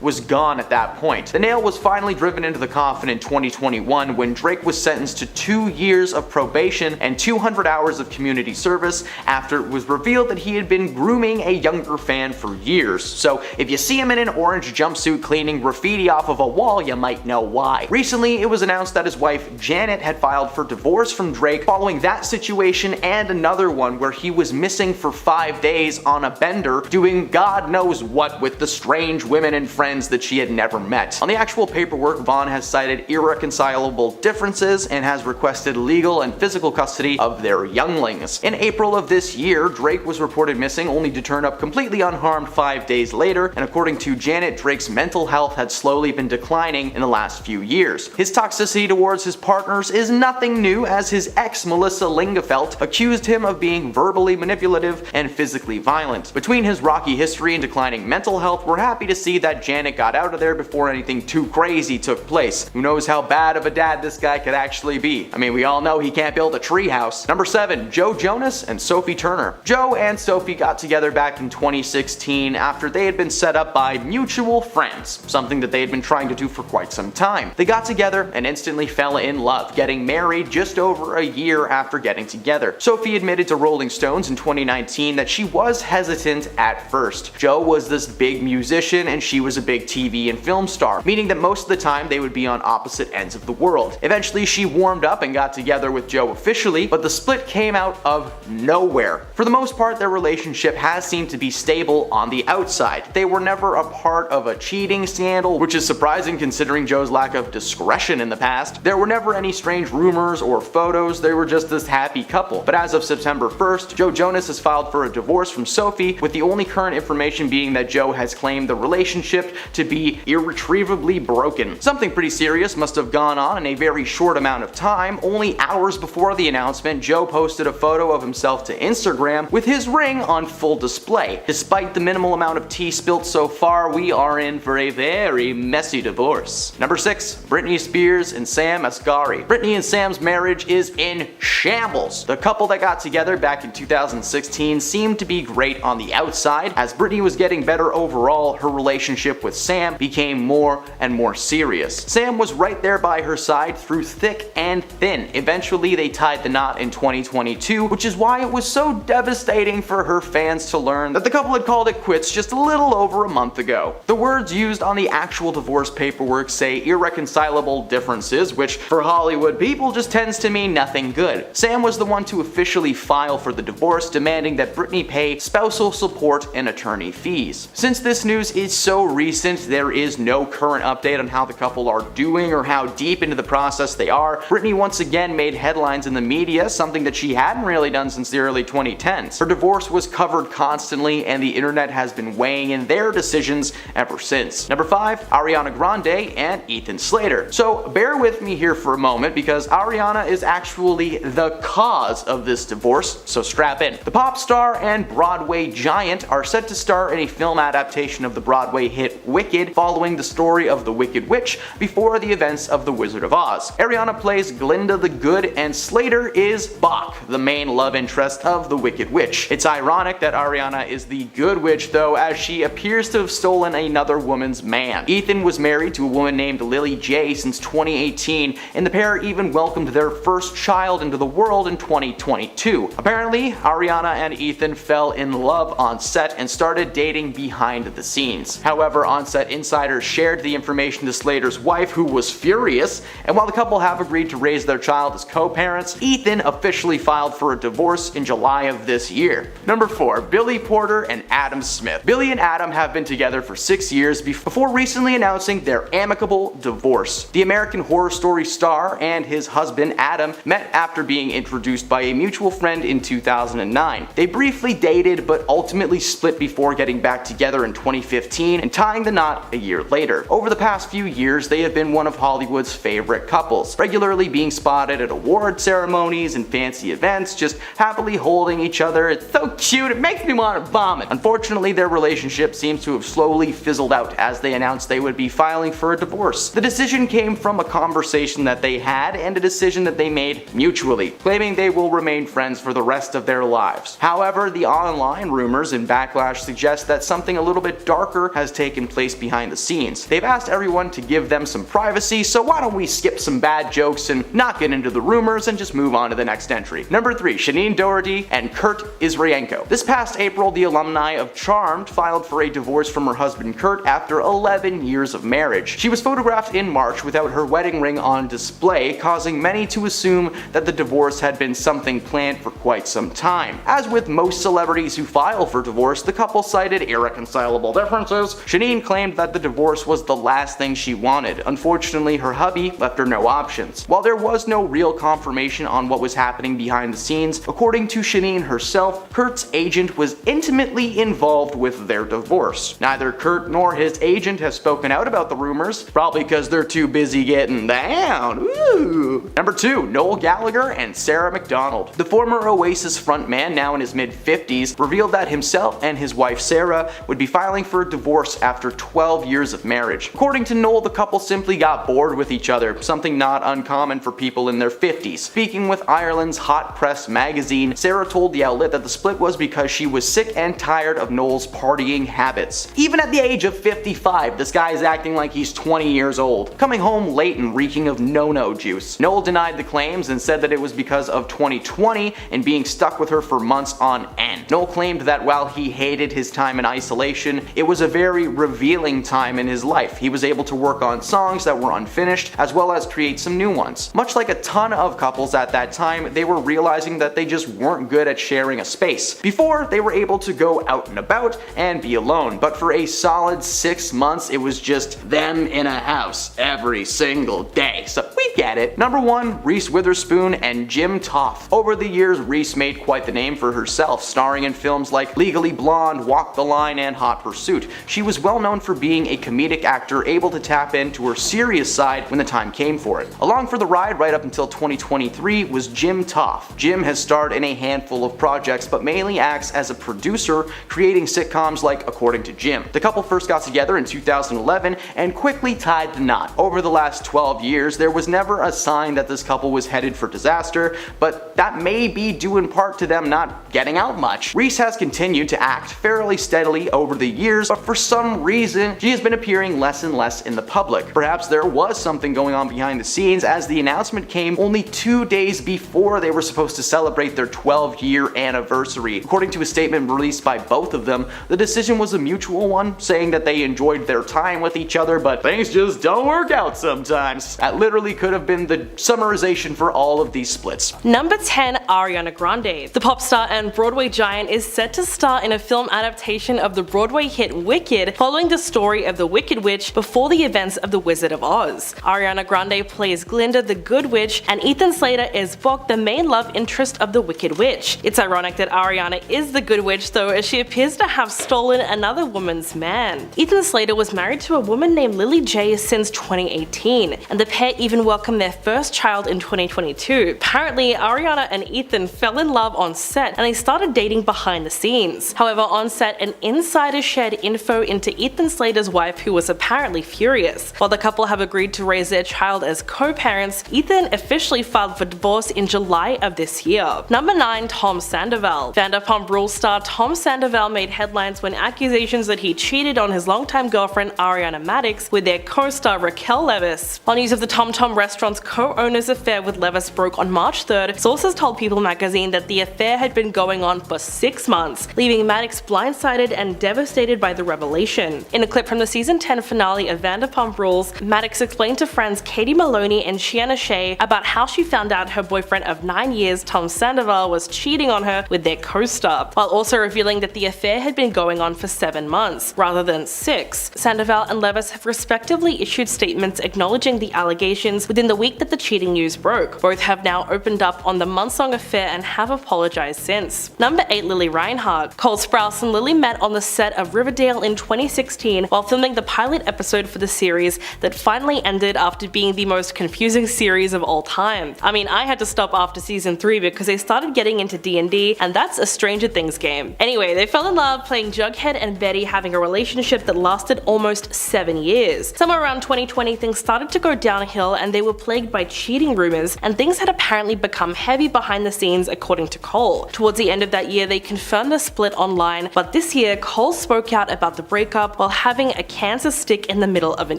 Speaker 1: was gone at that point. The nail was finally driven into the coffin in 2021 when Drake was sentenced to 2 years of probation and 200 hours of community service after it was revealed that he had been grooming a younger fan for years. So if you see him in an orange jumpsuit cleaning graffiti off of a wall, you might know why. Recently, it was announced that his wife Janet had filed for divorce from Drake following that situation and another one where he was missing for 5 days on a bender doing God knows what with the strange women and friends that she had never met. On the actual paperwork, Vaughn has cited irreconcilable differences and has requested legal and physical custody of their younglings. In April of this year, Drake was reported missing only to turn up completely unharmed 5 days later, and according to Janet, Drake's mental health had slowly been declining in the last few years. His toxicity towards his partners is nothing new, as his ex Melissa Lingefelt accused him of being verbally manipulative and physically violent. Between his rocky history and declining mental health, we're happy to see that Janet got out of there before anything too crazy took place. Who knows how bad of a dad this guy could actually be. I mean, we all know he can't build a treehouse. Number 7. Joe Jonas and Sophie Turner. Joe and Sophie got together back in 2016 after they had been set up by mutual friends, something that they had been trying to do for quite some time. They got together and instantly fell in love, getting married just over a year after getting together. Sophie admitted to Rolling Stones in 2019 that she was hesitant at first. Joe was this big musician and she was a big TV and film star, meaning that most of the time they would be on opposite ends of the world. Eventually she warmed up and got together with Joe officially, but the split came out of nowhere. For the most part, their relationship has seemed to be stable on the outside. They were never a part of a cheating scandal, which is surprising considering Joe's lack of discretion in the past. There were never any strange rumors or photos, they were just this happy couple. But as of September 1st, Joe Jonas has filed for a divorce from Sophie, with the only current information being that Joe has claimed the relationship to be irretrievably broken. Something pretty serious must have gone on in a very short amount of time. Only hours before the announcement, Joe posted a photo of himself to Instagram with his ring on full display. Despite the minimal amount of tea spilt so far, we are in for a very messy divorce. Number 6. Britney Spears and Sam Asghari. Britney and Sam's marriage is in shambles. The couple that got together back in 2016 seemed to be great on the outside. As Britney was getting better overall, her relationship with Sam became more and more serious. Sam was right there by her side through thick and thin. Eventually they tied the knot in 2022, which is why it was so devastating for her fans to learn that the couple had called it quits just a little over a month ago. The words used on the actual divorce paperwork say irreconcilable differences, which for Hollywood people just tends to mean nothing good. Sam was the one to officially file for the divorce, demanding that Britney pay spousal support and attorney fees. Since this news is so recent, there is no current update on how the couple are doing or how deep into the process they are. Britney once again made headlines in the media, something that she hadn't really done since the early 2010s. Her divorce was covered constantly, and the internet has been weighing in their decisions ever since. Number 5. Ariana Grande and Ethan Slater. So bear with me here for a moment, because Ariana is actually the cause of this divorce, so strap in. The pop star and Broadway giant are set to star in a film adaptation of the Broadway hit Wicked, following the story of the Wicked Witch before the events of The Wizard of Oz. Ariana plays Glinda the Good, and Slater is Bach, the main love interest of the Wicked Witch. It's ironic that Ariana is the good witch though, as she appears to have stolen another woman's man. Ethan was married to a woman named Lily J since 2018, and the pair even welcomed their first child into the world in 2022. Apparently, Ariana and Ethan fell in love on set and started dating behind the scenes. However, on-set insiders shared the information to Slater's wife, who was furious, and while the couple have agreed to raise their child as co-parents, Ethan officially filed for a divorce in July of this year. Number 4. Billy Porter and Adam Smith. Billy and Adam have been together for 6 years before recently announcing their amicable divorce. The American Horror Story star and his husband Adam met after being introduced by a mutual friend in 2009. They briefly dated but ultimately split before getting back together in 2015 and tying the knot a year later. Over the past few years, they have been one of Hollywood's favorite couples, regularly being spotted at award ceremonies and fancy events, just happily holding each other. It's so cute, it makes me want to vomit. Unfortunately, their relationship seems to have slowly fizzled out as they announced they would be filing for a divorce. The decision came from a conversation that they had and a decision that they made mutually, claiming they will remain friends for the rest of their lives. However, the online rumors and backlash suggest that something a little bit darker has taken place behind the scenes. They've asked everyone to give them some privacy, so why don't we skip some bad jokes and not get into the rumors and just move on to the next entry. Number 3. Shannen Doherty and Kurt Israenko. This past April, the alumni of Charmed filed for a divorce from her husband Kurt after 11 years of marriage. She was photographed in March without her wedding ring on display, causing many to assume that the divorce had been something planned for quite some time. As with most celebrities who file for divorce, the couple cited irreconcilable differences. Shannen claimed that the divorce was the last thing she wanted. Unfortunately, her hubby left her no options. While there was no real confirmation on what was happening behind the scenes, according to Shannen herself, Kurt's agent was intimately involved with their divorce. Neither Kurt nor his agent has spoken out about the rumors, probably because they're too busy getting down. Ooh. Number 2. Noel Gallagher and Sarah McDonald. The former Oasis frontman, now in his mid-50s, revealed that himself and his wife Sarah would be filing for a divorce after 12 years of marriage. According to Noel, the couple simply got bored with each other, something not uncommon for people in their 50s. Speaking with Ireland's Hot Press magazine, Sarah told the outlet that the split was because she was sick and tired of Noel's partying habits. Even at the age of 55, this guy is acting like he's 20 years old, coming home late and reeking of no-no juice. Noel denied the claims and said that it was because of 2020 and being stuck with her for months on end. Noel claimed that while he hated his time in isolation, it was a very revealing time in his life. He was able to work on songs that were unfinished, as well as create some new ones. Much like a ton of couples at that time, they were realizing that they just weren't good at sharing a space. Before, they were able to go out and about and be alone, but for a solid 6 months, it was just them in a house every single day. So we get it. Number 1, Reese Witherspoon and Jim Toth. Over the years, Reese made quite the name for herself, starring in films like Legally Blonde, Walk the Line, and Hot Pursuit. She was well known for being a comedic actor able to tap into her serious side when the time came for it. Along for the ride right up until 2023 was Jim Toth. Jim has starred in a handful of projects but mainly acts as a producer, creating sitcoms like According to Jim. The couple first got together in 2011 and quickly tied the knot. Over the last 12 years, there was never a sign that this couple was headed for disaster, but that may be due in part to them not getting out much. Reese has continued to act fairly steadily over the years, but for some reason, she has been appearing less and less in the public. Perhaps there was something going on behind the scenes, as the announcement came only 2 days before they were supposed to celebrate their 12-year anniversary. According to a statement released by both of them, the decision was a mutual one, saying that they enjoyed their time with each other, but things just don't work out sometimes. That literally could have been the summarization for all of these splits.
Speaker 3: Number 10, Ariana Grande. The pop star and Broadway giant is set to star in a film adaptation of the Broadway hit Wicked, following the story of the Wicked Witch before the events of The Wizard of Oz. Ariana Grande plays Glinda the Good Witch, and Ethan Slater is Bok, the main love interest of the Wicked Witch. It's ironic that Ariana is the Good Witch though, as she appears to have stolen another woman's man. Ethan Slater was married to a woman named Lily J since 2018, and the pair even welcomed their first child in 2022. Apparently, Ariana and Ethan fell in love on set and they started dating behind the scenes. However, on set, an insider shared info into Ethan Slater's wife, who was apparently furious. While the couple have agreed to raise their child as co-parents, Ethan officially filed for divorce in July of this year. Number 9, Tom Sandoval. Vanderpump Rules star Tom Sandoval made headlines when accusations that he cheated on his longtime girlfriend Ariana Madix with their co-star Raquel Leviss. While news of the Tom Tom restaurant's co-owner's affair with Leviss broke on March 3rd, sources told People magazine that the affair had been going on for 6 months, leaving Madix blindsided and devastated by the revelation. In a clip from the season 10 finale of Vanderpump Rules, Madix explained to friends Katie Maloney and Shiana Shea about how she found out her boyfriend of 9 years, Tom Sandoval, was cheating on her with their co-star, while also revealing that the affair had been going on for 7 months, rather than 6. Sandoval and Leviss have respectively issued statements acknowledging the allegations within the week that the cheating news broke. Both have now opened up on the months-long affair and have apologized since. Number 8, Lily Reinhart. Cole Sprouse and Lily met on the set of Riverdale in 2016 while filming the pilot episode for the series that finally ended after being the most confusing series of all time. I mean, I had to stop after season 3 because they started getting into D&D, and that's a Stranger Things game. Anyway, they fell in love playing Jughead and Betty, having a relationship that lasted almost 7 years. Somewhere around 2020, things started to go downhill and they were plagued by cheating rumors, and things had apparently become heavy behind the scenes, according to Cole. Towards the end of that year, they confirmed the split online, but this year, Cole spoke out about the breakup while having a cancer stick in the middle of an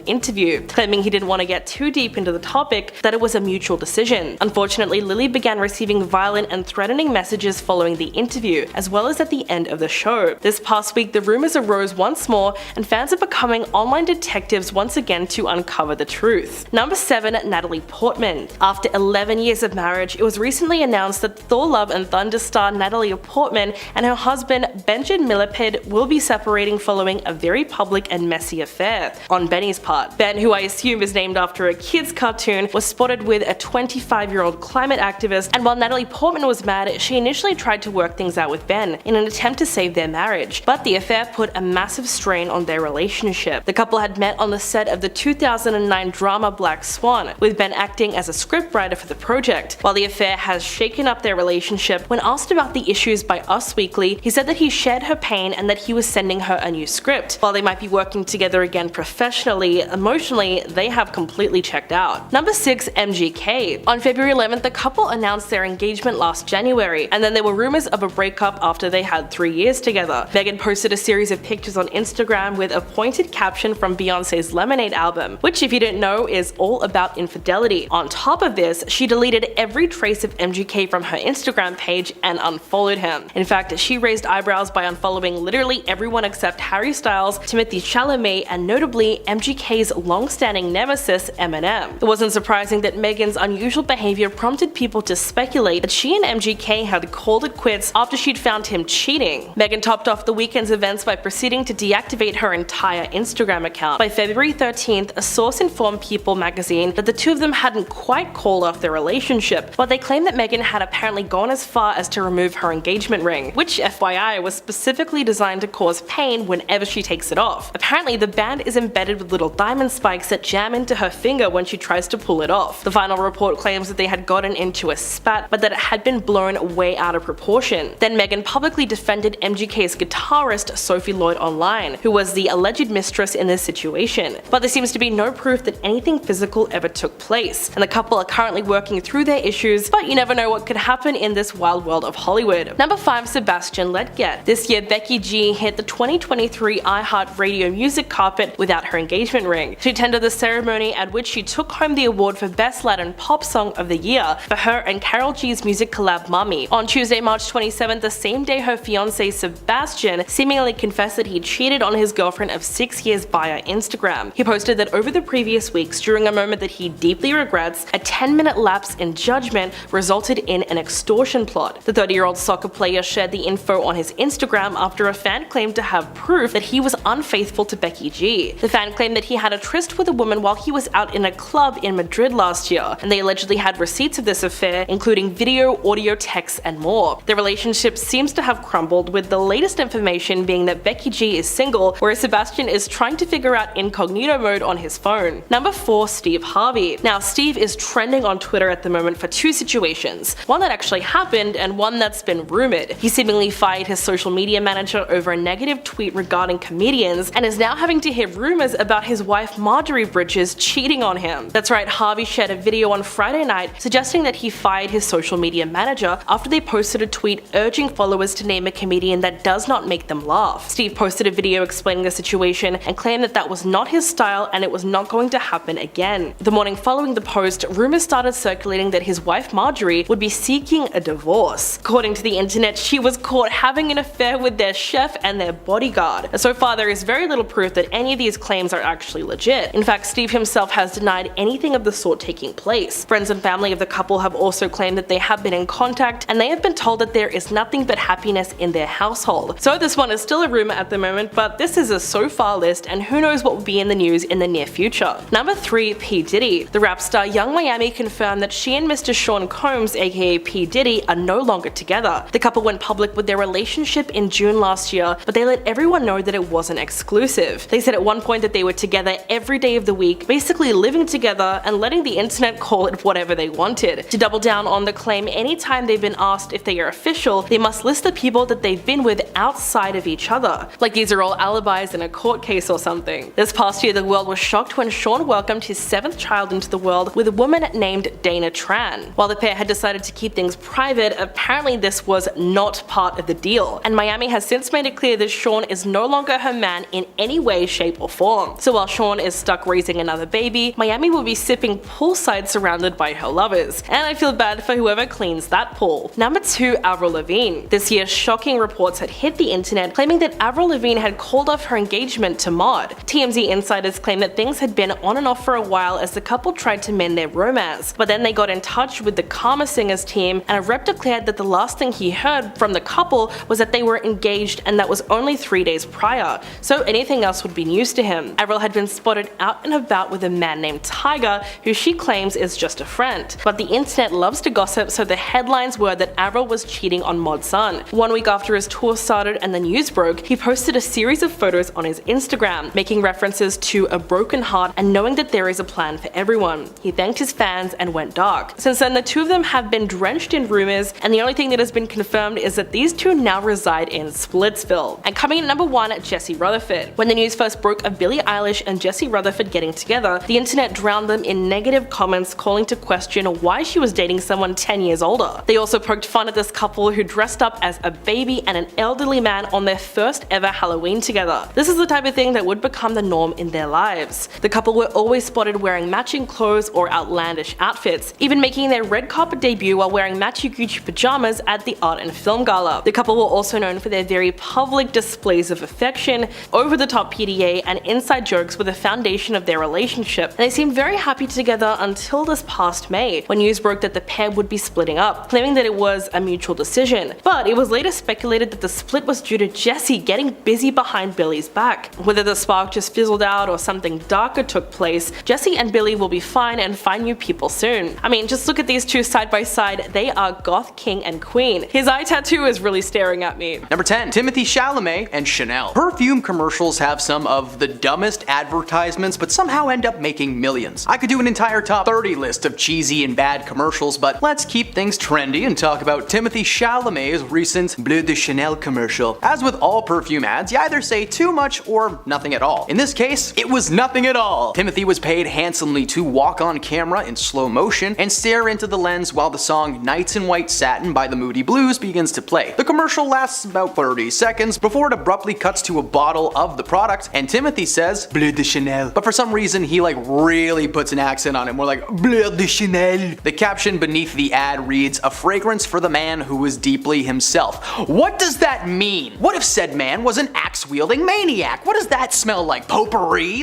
Speaker 3: interview, claiming he didn't want to get too deep into the topic, that it was a mutual decision. Unfortunately, Lily began receiving violent and threatening messages following the interview, as well as at the end of the show. This past week, the rumors arose once more, and fans are becoming online detectives once again to uncover the truth. Number 7, Natalie Portman. After 11 years of marriage, it was recently announced that Thor Love and Thunder star Natalie Portman and her husband Benjamin Millipede will be separating following a very public and messy affair on Benny's part. Ben, who I assume is named after a kid's cartoon, was spotted with a 25-year-old climate activist, and while Natalie Portman was mad, she initially tried to work things out with Ben in an attempt to save their marriage, but the affair put a massive strain on their relationship. The couple had met on the set of the 2009 drama Black Swan, with Ben acting as a scriptwriter for the project. While the affair has shaken up their relationship, when asked about the issues by Us Weekly, he said that he shared her pain and that he was sending her a new script. While they might be working together again professionally, emotionally, they have completely checked out. Number 6, MGK. On February 11th, the couple announced their engagement last January, and then there were rumors of a breakup after they had 3 years together. Megan posted a series of pictures on Instagram with a pointed caption from Beyonce's Lemonade album, which, if you didn't know, is all about infidelity. On top of this, she deleted every trace of MGK from her Instagram page and unfollowed him. In fact, she raised eyebrows by unfollowing literally everyone except Harry Styles, Timothée Chalamet, and notably MGK's long-standing nemesis Eminem. It wasn't surprising that Megan's unusual behavior prompted people to speculate that she and MGK had called it quits after she'd found him cheating. Megan topped off the weekend's events by proceeding to deactivate her entire Instagram account. By February 13th, a source informed People magazine that the two of them hadn't quite called off their relationship, but they claimed that Megan had apparently gone as far as to remove her engagement ring, which FYI was specifically designed to cause pain whenever she takes it off. Apparently the band is embedded with little diamond spikes that jam into her finger when she tries to pull it off. The final report claims that they had gotten into a spat, but that it had been blown way out of proportion. Then Megan publicly defended MGK's guitarist Sophie Lloyd online, who was the alleged mistress in this situation. But there seems to be no proof that anything physical ever took place, and the couple are currently working through their issues, but you never know what could happen in this wild world of Hollywood. Number 5. Sebastian Ledget. This year Becky G hit the 2023 iHeartRadio music carpet without her engagement ring. She attended the ceremony at which she took home the award for Best Latin Pop Song of the Year for her and Karol G's music collab Mommy. On Tuesday, March 27th, the same day her fiancé Sebastian seemingly confessed that he cheated on his girlfriend of 6 years via Instagram. He posted that over the previous weeks, during a moment that he deeply regrets, a 10-minute lapse in judgment resulted in an extortion plot. The 30-year-old soccer player shared the info on his Instagram after a fan claimed to have proof that he was unfaithful to Becky G. The fan claimed that he had a tryst with a woman while he was out in a club in Madrid last year, and they allegedly had receipts of this affair, including video, audio, texts, and more. The relationship seems to have crumbled, with the latest information being that Becky G is single, whereas Sebastian is trying to figure out incognito mode on his phone. Number 4. Steve Harvey. Now Steve is trending on Twitter at the moment for two situations, one that actually happened and one that's been rumored. He seemingly fired his social media manager over a negative tweet regarding comedians and is now having to hear rumors about his wife Marjorie Bridges cheating on him. That's right, Harvey shared a video on Friday night suggesting that he fired his social media manager after they posted a tweet urging followers to name a comedian that does not make them laugh. Steve posted a video explaining the situation and claimed that that was not his style and it was not going to happen again. The morning following the post, rumors started circulating that his wife Marjorie would be seeking a divorce. According to the internet, she was caught having an affair with their chef and their bodyguard. And so far, there is very little proof that any of these claims are actually legit. In fact, Steve himself has denied anything of the sort taking place. Friends and family of the couple have also claimed that they have been in contact and they have been told that there is nothing but happiness in their household. So this one is still a rumor at the moment, but this is a so far list and who knows what will be in the news in the near future. Number 3. P. Diddy. The rap star Young Miami confirmed that she and Mr. Sean Combs, aka P. Diddy, are no longer together. The couple went public with their relationship in June last year, but they let everyone know that it wasn't exclusive. They said at one point that they were together every day of the week, basically living together and letting the internet call it whatever they wanted. To double down on the claim, anytime they've been asked if they are official, they must list the people that they've been with outside of each other. Like these are all alibis in a court case or something. This past year, the world was shocked when Sean welcomed his 7th child into the world with a woman named Dana Tran. While the pair had decided to keep things private, apparently this was not part of the deal, and Miami has since made it clear that Sean is no longer her man in any way, shape, or form. So while Sean is stuck raising another baby, Miami will be sipping poolside surrounded by her lovers, and I feel bad for whoever cleans that pool. Number 2. Avril Lavigne. This year, shocking reports had hit the internet claiming that Avril Lavigne had called off her engagement to Mod. TMZ insiders claim that things had been on and off for a while as the couple tried to mend their romance, but then they got in touch with the Karma Singers team, and a rep declared that the last thing he heard from the couple was that they were engaged, and that was only 3 days prior, so anything else would be news to him. Avril had been spotted out and about with a man named Tiger, who she claims is just a friend, but the internet loves to gossip, so the headlines were that Avril was cheating on Mod's son. 1 week after his tour started and the news broke, he posted a series of photos on his Instagram, making references to a broken heart and knowing that there is a plan for everyone. He thanked his fans and went dark. Since then, the two of them have been drenched in rumors, and the only thing that has been confirmed is that these two now reside in Splitsville. And coming in at number 1, Jesse Rutherford. When the news first broke of Billie Eilish and Jesse Rutherford getting together, the internet drowned them in negative comments calling to question why she was dating someone 10 years older. They also poked fun at this couple who dressed up as a baby and an elderly man on their first ever Halloween together. This is the type of thing that would become the norm in their lives. The couple were always spotted wearing matching clothes or outlandish outfits, even making their red carpet debut while wearing matchy Gucci pajamas at the Art and Film Gala. The couple were also known for their very public displays of affection, over-the-top PDA, and inside jokes were the foundation of their relationship, and they seemed very happy together until this past May, when news broke that the pair would be splitting up, claiming that it was a mutual decision. But it was later speculated that the split was due to Jesse getting busy behind Billie's back. Whether the spark just fizzled out or something darker took place, Jesse and Billie will be fine and find new people soon. I mean, just look at these two side by side, they are goth king and queen. His eye tattoo is really staring at me.
Speaker 1: Number 10. Timothée Chalamet and Chanel. Perfume commercials have some of the dumbest advertisements but somehow end up making millions. I could do an entire top 30 list of cheesy and bad commercials, but let's keep things trendy and talk about Timothée Chalamet's recent Bleu de Chanel commercial. As with all perfume ads, you either say too much or nothing at all. In this case, it was nothing at all. Timothy was paid handsomely to walk on camera in slow motion and stare into the lens while the song Nights in White Satin by the Moody Blues begins to play. The commercial lasts about 30 seconds before it abruptly cuts to a bottle of the product and Timothy says Bleu de Chanel. But for some reason he really puts an accent on it, more like Bleu de Chanel. The caption beneath the ad reads, "A fragrance for the man who is deeply himself." What does that mean? What if said man was an axe-wielding maniac? What does that smell like? Potpourri?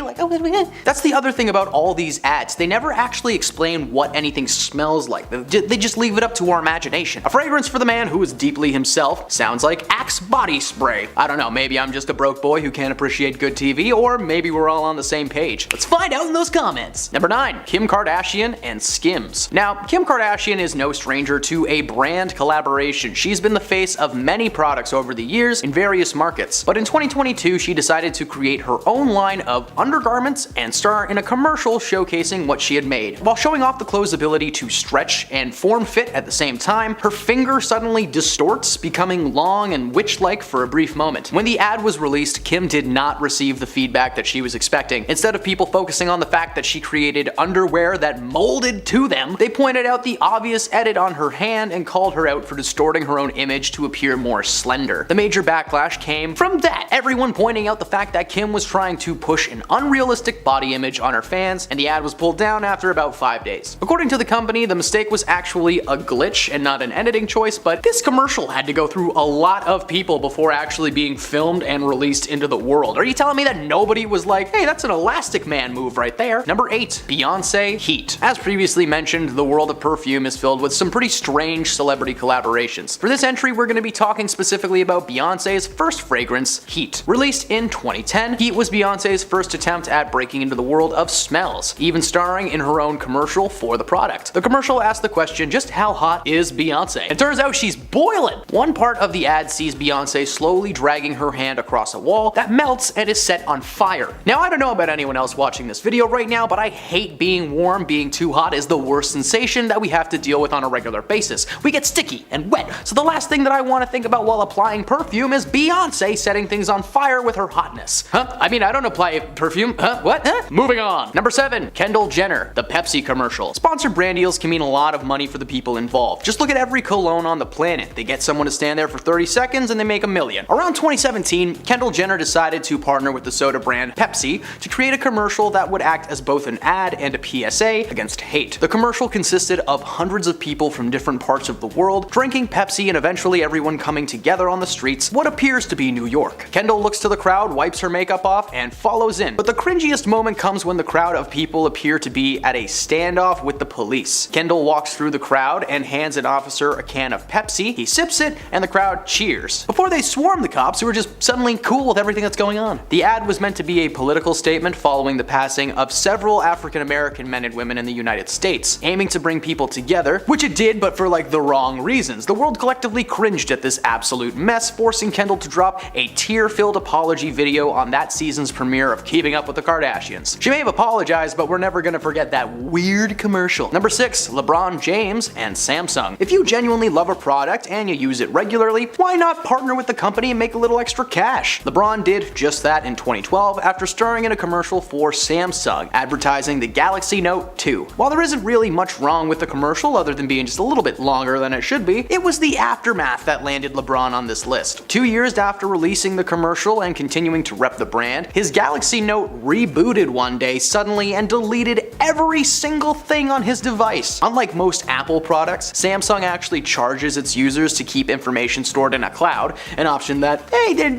Speaker 1: That's the other thing about all these ads. They never actually explain what anything smells like. They just leave it up to our imagination. A fragrance for the man who is deeply himself sounds like Axe body spray. I don't know, maybe I'm just a broke boy who can't appreciate good TV, or maybe we're all on the same page. Let's find out in those comments. Number 9. Kim Kardashian and Skims. Now, Kim Kardashian is no stranger to a brand collaboration. She's been the face of many products over the years in various markets. But in 2022, she decided to create her own line of undergarments and star in a commercial showcasing what she had made. While showing off the clothes' ability to stretch and form fit at the same time, her finger suddenly distorts, becoming long and witch-like for a brief moment. When the ad was released, Kim did not receive the feedback that she was expecting. Instead of people focusing on the fact that she created underwear that molded to them, they pointed out the obvious edit on her hand and called her out for distorting her own image to appear more slender. The major backlash came from that, everyone pointing out the fact that Kim was trying to push an unrealistic body image on her fans, and the ad was pulled down after about 5 days. According to the company, the mistake was actually a glitch and not an editing choice, but this commercial had to go through a lot of people before actually being filmed and released into the world. Are you telling me that nobody was like, hey, that's an Elastic Man move right there? Number 8. Beyonce Heat. As previously mentioned, the world of perfume is filled with some pretty strange celebrity collaborations. For this entry, we're going to be talking specifically about Beyonce's first fragrance, Heat. Released in 2010, Heat was Beyonce's first attempt at breaking into the world of smells, even starring in her own commercial for the product. The commercial asked the question, just how hot is Beyonce? It turns out she's boiling! One part of the ad sees Beyonce slowly dragging her hand across a wall that melts and is set on fire. Now, I don't know about anyone else watching this video right now, but I hate being warm. Being too hot is the worst sensation that we have to deal with on a regular basis. We get sticky and wet, so the last thing that I want to think about while applying perfume is Beyonce setting things on fire with her hotness. I mean, I don't apply perfume. What? Moving on. Number 7. Kendall Jenner, the Pepsi commercial. Sponsored brand deals can mean a lot of money for the people involved. Just look at every cologne on the planet. They get someone to stand there for 30 seconds and they make $1 million. Around 2017, Kendall Jenner decided to partner with the soda brand Pepsi to create a commercial that would act as both an ad and a PSA against hate. The commercial consisted of hundreds of people from different parts of the world drinking Pepsi and eventually everyone coming together on the streets, what appears to be New York. Kendall looks to the crowd, wipes her makeup off, and follows in. But the cringiest moment comes when the crowd of people appear to be at a standoff with the police. Kendall walks through the crowd and hands an officer a can of Pepsi. He sips it, and the crowd cheers. Before they swarm the cops who are just suddenly cool with everything that's going on. The ad was meant to be a political statement following the passing of several African American men and women in the United States, aiming to bring people together, which it did, but for the wrong reasons. The world collectively cringed at this absolute mess, forcing Kendall to drop a tear-filled apology video on that season's premiere of Keeping Up with the Kardashians. She may have apologized, but we're never gonna forget that weird commercial. Number 6. LeBron James and Samsung. If you genuinely love a product and you use it regularly, why not partner with the company and make a little extra cash? LeBron did just that in 2012 after starring in a commercial for Samsung, advertising the Galaxy Note 2. While there isn't really much wrong with the commercial other than being just a little bit longer than it should be, it was the aftermath that landed LeBron on this list. 2 years after releasing the commercial and continuing to rep the brand, his Galaxy Note rebooted one day suddenly and deleted every single thing on his device. Unlike most Apple products, Samsung actually charges its users to keep information stored in a cloud, an option that,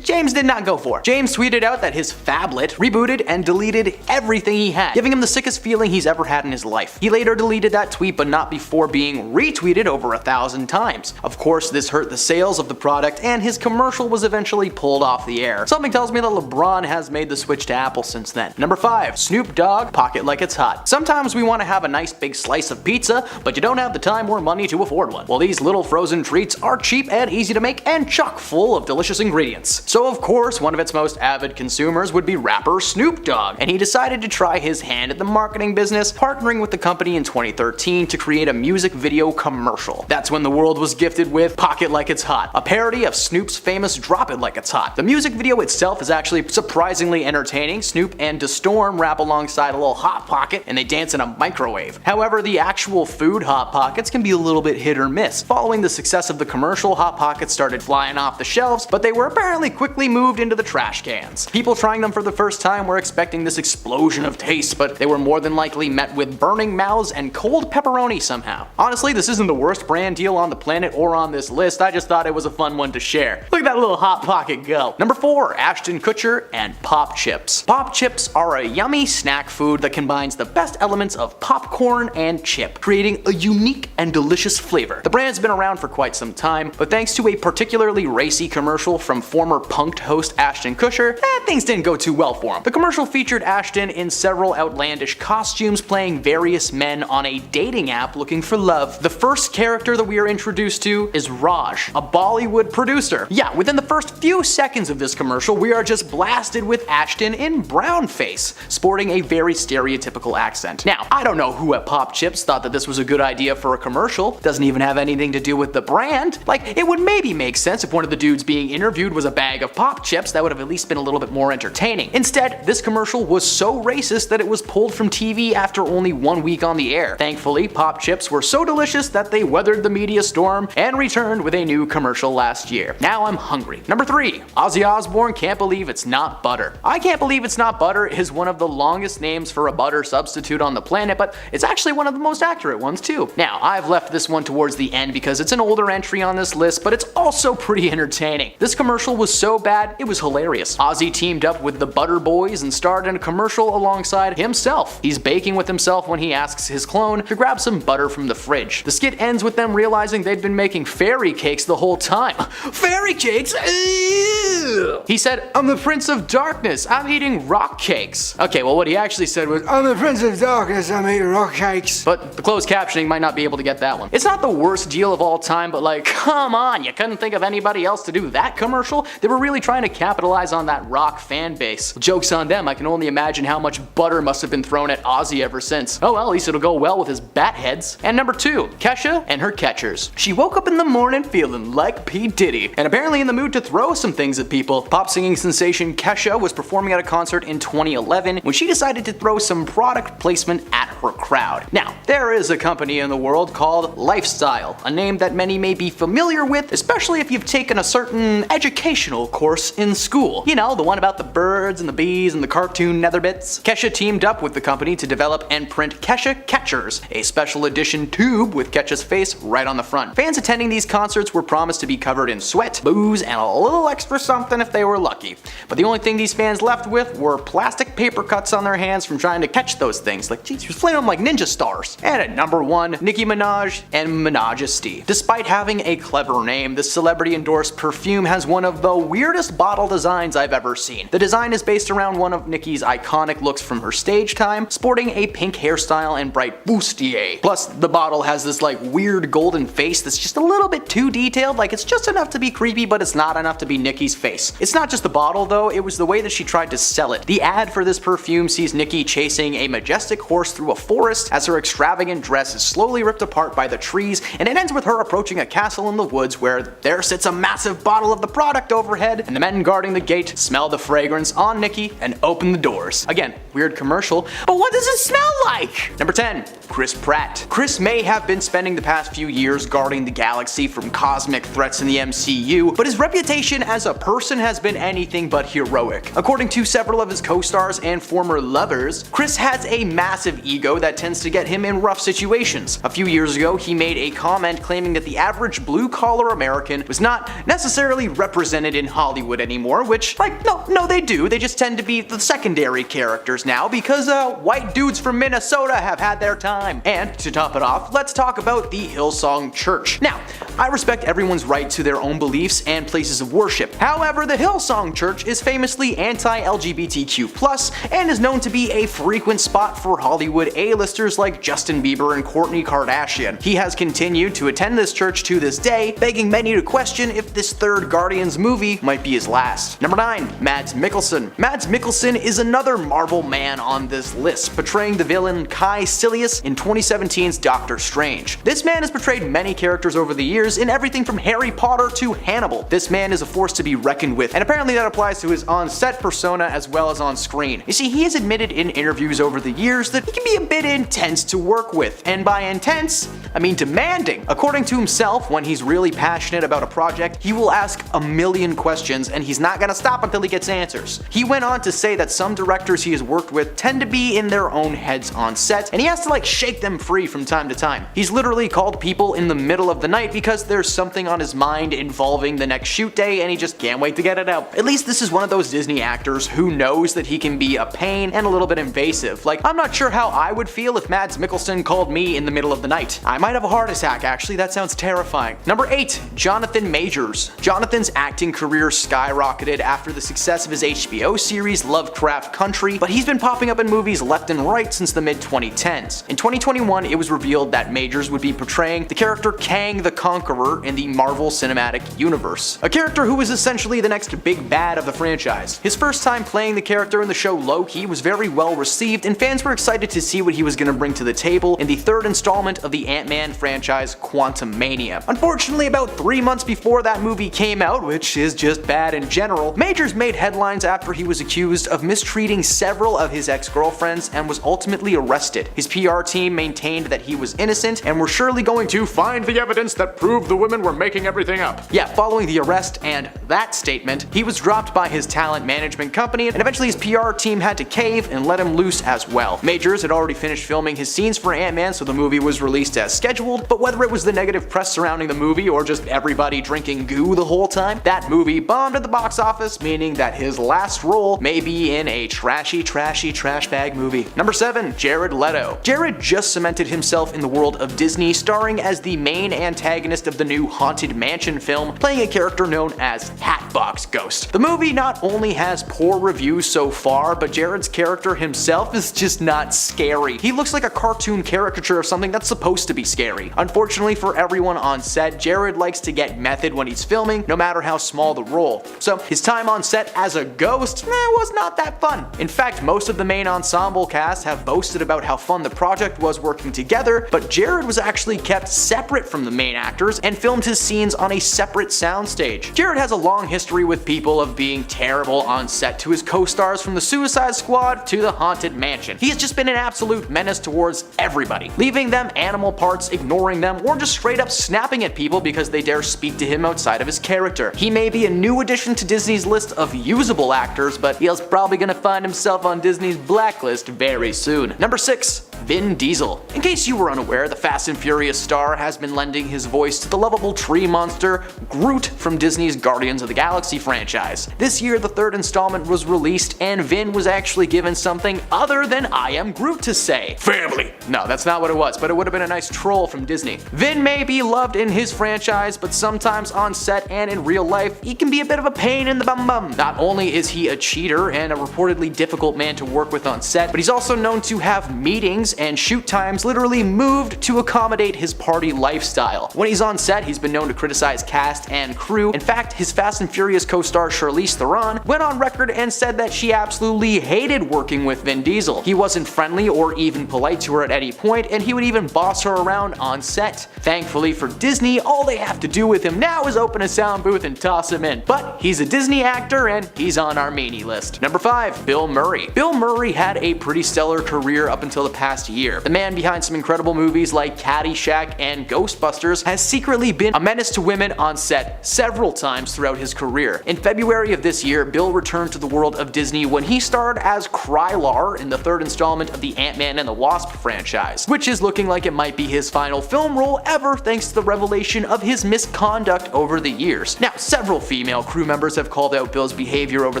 Speaker 1: James did not go for. James tweeted out that his phablet rebooted and deleted everything he had, giving him the sickest feeling he's ever had in his life. He later deleted that tweet, but not before being retweeted over 1,000 times. Of course, this hurt the sales of the product, and his commercial was eventually pulled off the air. Something tells me that LeBron has made the switch to Apple since then. Number 5. Snoop Dogg Pocket Like like it's hot. Sometimes we want to have a nice big slice of pizza, but you don't have the time or money to afford one. Well, these little frozen treats are cheap and easy to make and chock full of delicious ingredients. So of course, one of its most avid consumers would be rapper Snoop Dogg, and he decided to try his hand at the marketing business, partnering with the company in 2013 to create a music video commercial. That's when the world was gifted with Pocket Like It's Hot, a parody of Snoop's famous Drop It Like It's Hot. The music video itself is actually surprisingly entertaining. Snoop and DeStorm rap alongside a little Hot Pocket and they dance in a microwave. However, the actual food Hot Pockets can be a little bit hit or miss. Following the success of the commercial, Hot Pockets started flying off the shelves, but they were apparently quickly moved into the trash cans. People trying them for the first time were expecting this explosion of taste, but they were more than likely met with burning mouths and cold pepperoni somehow. Honestly, this isn't the worst brand deal on the planet or on this list, I just thought it was a fun one to share. Look at that little Hot Pocket go. Number 4, Ashton Kutcher and Pop Chips. Pop Chips are a yummy snack food that combines the best elements of popcorn and chip, creating a unique and delicious flavor. The brand's been around for quite some time, but thanks to a particularly racy commercial from former Punk'd host Ashton Kutcher, things didn't go too well for him. The commercial featured Ashton in several outlandish costumes playing various men on a dating app looking for love. The first character that we are introduced to is Raj, a Bollywood producer. Yeah, within the first few seconds of this commercial, we are just blasted with Ashton in brownface, sporting a very stereotypical accent. Now, I don't know who at Pop Chips thought that this was a good idea for a commercial. Doesn't even have anything to do with the brand. Like, it would maybe make sense if one of the dudes being interviewed was a bag of Pop Chips. That would have at least been a little bit more entertaining. Instead, this commercial was so racist that it was pulled from TV after only 1 week on the air. Thankfully, Pop Chips were so delicious that they weathered the media storm and returned with a new commercial last year. Now I'm hungry. Number 3, Ozzy Osbourne Can't Believe It's Not Butter. I Can't Believe It's Not Butter is one of the longest names for a butter substitute on the planet, but it's actually one of the most accurate ones too. Now, I've left this one towards the end because it's an older entry on this list, but it's also pretty entertaining. This commercial was so bad, it was hilarious. Ozzy teamed up with the Butter Boys and starred in a commercial alongside himself. He's baking with himself when he asks his clone to grab some butter from the fridge. The skit ends with them realizing they'd been making fairy cakes the whole time. Fairy cakes? Ew. He said, "I'm the Prince of Darkness, I'm eating rock cakes." Okay, well what he actually said was, "I'm the Prince of Darkness, I'm eating rock cakes." But the closed captioning might not be able to get that one. It's not the worst deal of all time, but like, come on, you couldn't think of anybody else to do that commercial? They were really trying to capitalize on that rock fan base. Joke's on them, I can only imagine how much butter must have been thrown at Ozzy ever since. Oh well, at least it'll go well with his bat heads. And number 2, Kesha and her catchers. She woke up in the morning feeling like P. Diddy, and apparently in the mood to throw some things at people. Pop singing sensation Kesha was performing at a concert in 2011 when she decided to throw some product placement at her crowd. Now, there is a company in the world called Lifestyle, a name that many may be familiar with, especially if you've taken a certain educational course in school. You know, the one about the birds and the bees and the cartoon nether bits. Kesha teamed up with the company to develop and print Kesha Catchers, a special edition tube with Kesha's face right on the front. Fans attending these concerts were promised to be covered in sweat, booze, and a little extra something if they were lucky. But the only thing these fans left with were plastic paper cuts on their hands from trying to catch those things. Like, geez, you're flaming them like ninja stars. And at number 1, Nicki Minaj and Minajisty. Despite having a clever name, this celebrity-endorsed perfume has one of the weirdest bottle designs I've ever seen. The design is based around one of Nicki's iconic looks from her stage time, sporting a pink hairstyle and bright bustier. Plus, the bottle has this like weird golden face that's just a little bit too detailed, like it's just enough to be creepy, but it's not enough to be Nicki's face. It's not just the bottle though, it was the way that she tried to sell it. The ad for this perfume sees Nicki chasing a majestic horse through a forest as her extravagant dress is slowly ripped apart by the trees, and it ends with her approaching a castle in the woods where there sits a massive bottle of the product overhead, and the men guarding the gate smell the fragrance on Nicki and open the doors. Again, weird commercial, but what does it smell like? Number 10, Chris Pratt. Chris may have been spending the past few years guarding the galaxy from cosmic threats in the MCU, but his reputation as a person has been anything but heroic. According to several of his co-stars and former lovers, Chris has a massive ego that tends to get him in rough situations. A few years ago, he made a comment claiming that the average blue-collar American was not necessarily represented in Hollywood anymore, which, like, no they do, they just tend to be the secondary characters now because white dudes from Minnesota have had their time. And to top it off, let's talk about the Hillsong Church. Now, I respect everyone's right to their own beliefs and places of worship. However, the Hillsong Church is famously anti-LGBTQ+, and is known to be a frequent frequent spot for Hollywood A-listers like Justin Bieber and Kourtney Kardashian. He has continued to attend this church to this day, begging many to question if this third Guardians movie might be his last. Number 9. Mads Mikkelsen. Mads Mikkelsen is another Marvel man on this list, portraying the villain Kai Silius in 2017's Doctor Strange. This man has portrayed many characters over the years in everything from Harry Potter to Hannibal. This man is a force to be reckoned with, and apparently that applies to his on-set persona as well as on screen. You see, he has admitted in interviews over the years that he can be a bit intense to work with, and by intense, I mean demanding. According to himself, when he's really passionate about a project, he will ask a million questions and he's not gonna stop until he gets answers. He went on to say that some directors he has worked with tend to be in their own heads on set, and he has to shake them free from time to time. He's literally called people in the middle of the night because there's something on his mind involving the next shoot day and he just can't wait to get it out. At least this is one of those Disney actors who knows that he can be a pain and a little bit invasive. I'm not sure how I would feel if Mads Mikkelsen called me in the middle of the night. I might have a heart attack, actually. That sounds terrifying. Number 8. Jonathan Majors. Jonathan's acting career skyrocketed after the success of his HBO series Lovecraft Country, but he's been popping up in movies left and right since the mid-2010s. In 2021, it was revealed that Majors would be portraying the character Kang the Conqueror in the Marvel Cinematic Universe, a character who is essentially the next big bad of the franchise. His first time playing the character in the show Loki was very well received, and fans were excited to see what he was going to bring to the table in the third installment of the Ant-Man franchise Quantumania. Unfortunately, about 3 months before that movie came out, which is just bad in general, Majors made headlines after he was accused of mistreating several of his ex-girlfriends and was ultimately arrested. His PR team maintained that he was innocent and were surely going to find the evidence that proved the women were making everything up. Yeah, following the arrest and that statement, he was dropped by his talent management company, and eventually his PR team had to cave and let him loose as well. Majors had already finished filming his scenes for Ant-Man, so the movie was released as scheduled, but whether it was the negative press surrounding the movie or just everybody drinking goo the whole time, that movie bombed at the box office, meaning that his last role may be in a trashy trash bag movie. Number 7. Jared Leto. Jared just cemented himself in the world of Disney, starring as the main antagonist of the new Haunted Mansion film, playing a character known as Hatbox Ghost. The movie not only has poor reviews so far, but Jared's character himself is just not scary. He looks like a cartoon caricature of something that's supposed to be scary. Unfortunately for everyone on set, Jared likes to get method when he's filming, no matter how small the role. So his time on set as a ghost was not that fun. In fact, most of the main ensemble cast have boasted about how fun the project was working together, but Jared was actually kept separate from the main actors and filmed his scenes on a separate soundstage. Jared has a long history with people of being terrible on set, to his co-stars from the Suicide Squad to the Haunted Mansion. He has just been an absolute menace towards everybody, leaving them animal parts, ignoring them, or just straight up snapping at people because they dare speak to him outside of his character. He may be a new addition to Disney's list of usable actors, but he's probably gonna find himself on Disney's blacklist very soon. Number 6. Vin Diesel. In case you were unaware, the Fast and Furious star has been lending his voice to the lovable tree monster Groot from Disney's Guardians of the Galaxy franchise. This year, the third installment was released, and Vin was actually given something other than "I am Groot" to say. Family! No, that's not what it was, but it would have been a nice troll from Disney. Vin may be loved in his franchise, but sometimes on set and in real life, he can be a bit of a pain in the bum. Not only is he a cheater and a reportedly difficult man to work with on set, but he's also known to have meetings and shoot times literally moved to accommodate his party lifestyle. When he's on set, he's been known to criticize cast and crew. In fact, his Fast and Furious co-star Charlize Theron went on record and said that she absolutely hated working with Vin Diesel. He wasn't friendly or even polite to her at any point, and he would even boss her around on set. Thankfully for Disney, all they have to do with him now is open a sound booth and toss him in. But he's a Disney actor and he's on our meanie list. Number 5. Bill Murray. Bill Murray had a pretty stellar career up until the past year. The man behind some incredible movies like Caddyshack and Ghostbusters has secretly been a menace to women on set several times throughout his career. In February of this year, Bill returned to the world of Disney when he starred as Krylar in the third installment of the Ant-Man and the Wasp franchise, which is looking like it might be his final film role ever thanks to the revelation of his misconduct over the years. Now, several female crew members have called out Bill's behavior over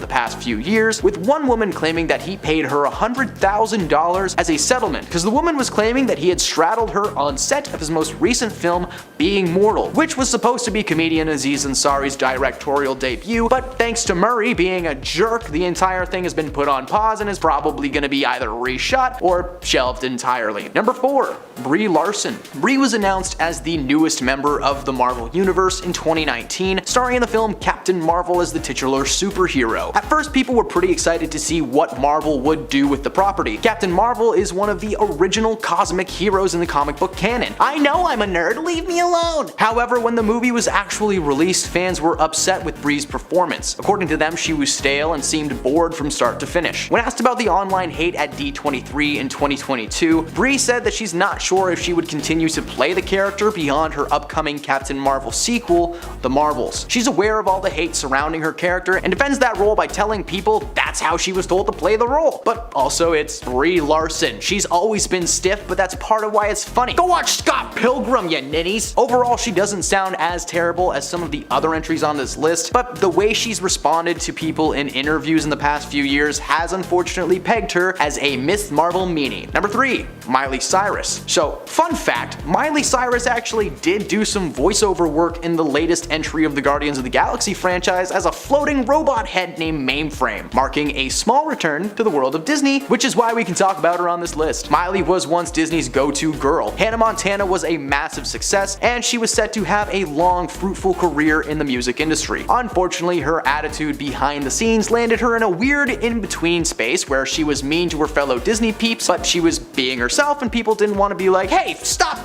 Speaker 1: the past few years, with one woman claiming that he paid her $100,000 as a settlement because the woman was claiming that he had straddled her on set of his most recent film, Being Mortal, which was supposed to be comedian Aziz Ansari's directorial debut, but thanks to Murray being a jerk, the entire thing has been put on pause and is probably going to be either reshot or shelved entirely. Number 4. Brie Larson. Brie was announced as the newest member of the Marvel Universe in 2019, starring in the film Captain Marvel as the titular superhero. At first, people were pretty excited to see what Marvel would do with the property. Captain Marvel is one of the original cosmic heroes in the comic book canon. I know I'm a nerd, leave me alone! However, when the movie was actually released, fans were upset with Brie's performance. According to them, she was stale and seemed bored from start to finish. When asked about the online hate at D23 in 2022, Brie said that she's not sure if she would continue to play the character beyond her upcoming Captain Marvel sequel, The Marvels. She's aware of all the hate surrounding her character and defends that role by telling people that's how she was told to play the role. But also, it's Brie Larson. She's always been stiff, but that's part of why it's funny. Go watch Scott Pilgrim, you ninnies! Overall, she doesn't sound as terrible as some of the other entries on this list, but the way she's responded to people in interviews in the past few years has unfortunately pegged her as a Miss Marvel meanie. Number 3. Miley Cyrus. So, fun fact, Miley Cyrus actually did do some voiceover work in the latest entry of the Guardians of the Galaxy franchise as a floating robot head named Mainframe, marking a small return to the world of Disney, which is why we can talk about her on this list. Miley was once Disney's go-to girl. Hannah Montana was a massive success, and she was set to have a long, fruitful career in the music industry. Unfortunately, her attitude behind the scenes landed her in a weird in-between space where she was mean to her fellow Disney peeps, but she was being herself and people didn't want to be like, hey, stop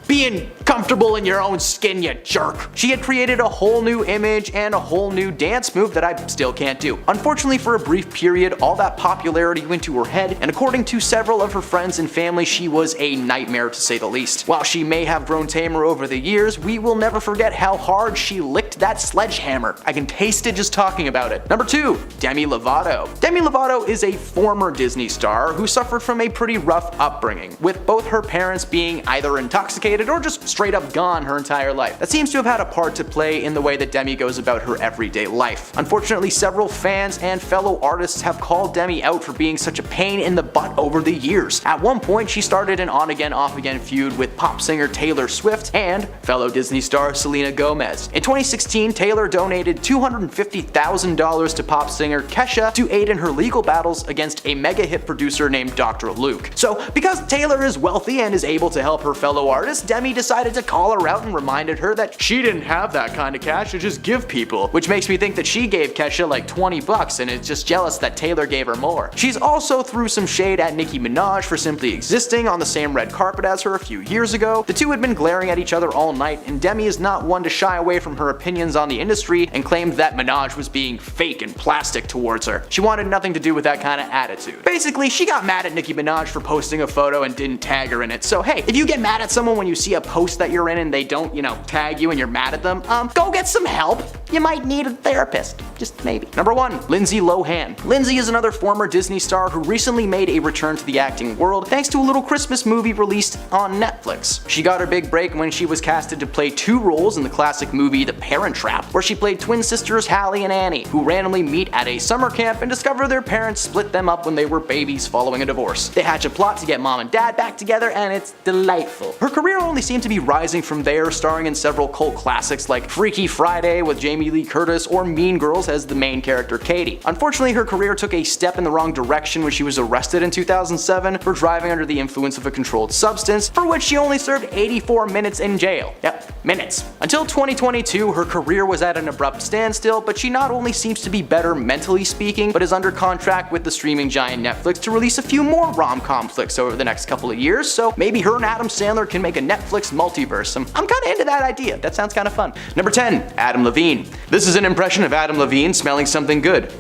Speaker 1: being comfortable in your own skin, you jerk. She had created a whole new image and a whole new dance move that I still can't do. Unfortunately, for a brief period, all that popularity went to her head, and according to several of her friends and family, she was a nightmare to say the least. While she may have grown tamer over the years, we will never forget how hard she licked that sledgehammer. I can taste it just talking about it. Number 2. Demi Lovato. Demi Lovato is a former Disney star who suffered from a pretty rough upbringing, with both her parents being either intoxicated or just straight up gone her entire life. That seems to have had a part to play in the way that Demi goes about her everyday life. Unfortunately, several fans and fellow artists have called Demi out for being such a pain in the butt over the years. At one point, she started an on-again, off-again feud with pop singer Taylor Swift and fellow Disney star Selena Gomez. In 2016, Taylor donated $250,000 to pop singer Kesha to aid in her legal battles against a mega hit producer named Dr. Luke. So, because Taylor is wealthy and is able to help her fellow artists, Demi decided to call her out and reminded her that she didn't have that kind of cash to just give people, which makes me think that she gave Kesha like $20 and is just jealous that Taylor gave her more. She's also threw some shade at Nicki Minaj for simply existing on the same red carpet as her a few years ago. The two had been glaring at each other all night, and Demi is not one to shy away from her opinions on the industry and claimed that Minaj was being fake and plastic towards her. She wanted nothing to do with that kind of attitude. Basically, she got mad at Nicki Minaj for posting a photo and didn't tag her in it. So hey, if you get mad at someone when you see a post that you're in and they don't, tag you and you're mad at them, go get some help. You might need a therapist. Just maybe. Number 1. Lindsay Lohan. Lindsay is another former Disney star who recently made a return to the acting world thanks to a little Christmas movie released on Netflix. She got her big break when she was casted to play 2 roles in the classic movie The Parent Trap, where she played twin sisters Hallie and Annie, who randomly meet at a summer camp and discover their parents split them up when they were babies following a divorce. They hatch a plot to get mom and dad back together, and it's delightful. Her career only seemed to be rising from there, starring in several cult classics like Freaky Friday with Jamie Lee Curtis or Mean Girls as the main character Katie. Unfortunately, her career took a step in the wrong direction when she was arrested in 2007 for driving under the influence of a controlled substance, for which she only served 84 minutes in jail. Yep, minutes. Until 2022, her career was at an abrupt standstill, but she not only seems to be better mentally speaking, but is under contract with the streaming giant Netflix to release a few more rom-com flicks over the next couple of years, so maybe her and Adam Sandler can make a Netflix multiverse. I'm kinda into that idea. That sounds kinda fun. Number 10. Adam Levine. This is an impression of Adam Levine smelling something good.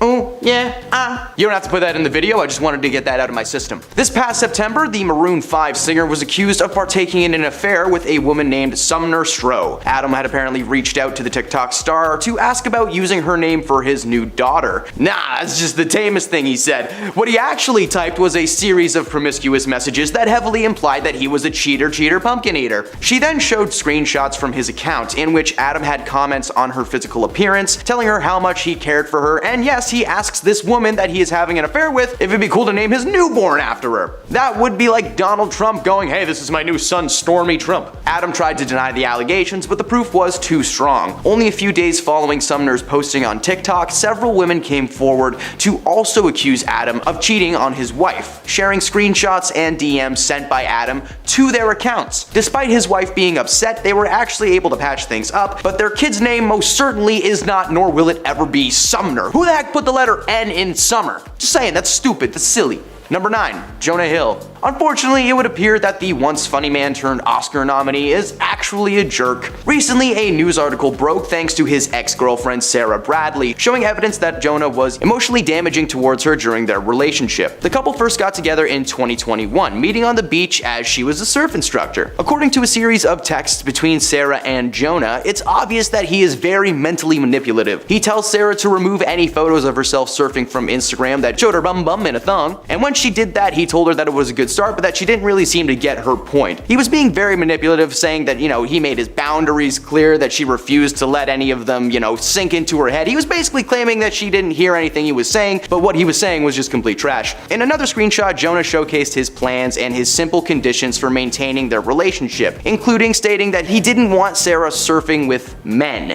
Speaker 1: Oh, yeah, You don't have to put that in the video, I just wanted to get that out of my system. This past September, the Maroon 5 singer was accused of partaking in an affair with a woman named Sumner Stroh. Adam had apparently reached out to the TikTok star to ask about using her name for his new daughter. Nah, that's just the tamest thing he said. What he actually typed was a series of promiscuous messages that heavily implied that he was a cheater, pumpkin eater. She then showed screenshots from his account in which Adam had comments on her physical appearance, telling her how much he cared for her, and yes, he asked asks this woman that he is having an affair with if it'd be cool to name his newborn after her. That would be like Donald Trump going, "Hey, this is my new son, Stormy Trump." Adam tried to deny the allegations, but the proof was too strong. Only a few days following Sumner's posting on TikTok, several women came forward to also accuse Adam of cheating on his wife, sharing screenshots and DMs sent by Adam to their accounts. Despite his wife being upset, they were actually able to patch things up, but their kid's name most certainly is not, nor will it ever be, Sumner. Who the heck put the letter N in Summer? Just saying, that's stupid, that's silly. Number 9. Jonah Hill. Unfortunately, it would appear that the once funny man turned Oscar nominee is actually a jerk. Recently, a news article broke thanks to his ex-girlfriend Sarah Bradley, showing evidence that Jonah was emotionally damaging towards her during their relationship. The couple first got together in 2021, meeting on the beach as she was a surf instructor. According to a series of texts between Sarah and Jonah, it's obvious that he is very mentally manipulative. He tells Sarah to remove any photos of herself surfing from Instagram that showed her bum bum in a thong, and when she did that, he told her that it was a good start, but that she didn't really seem to get her point. He was being very manipulative, saying that, he made his boundaries clear, that she refused to let any of them, sink into her head. He was basically claiming that she didn't hear anything he was saying, but what he was saying was just complete trash. In another screenshot, Jonah showcased his plans and his simple conditions for maintaining their relationship, including stating that he didn't want Sarah surfing with men,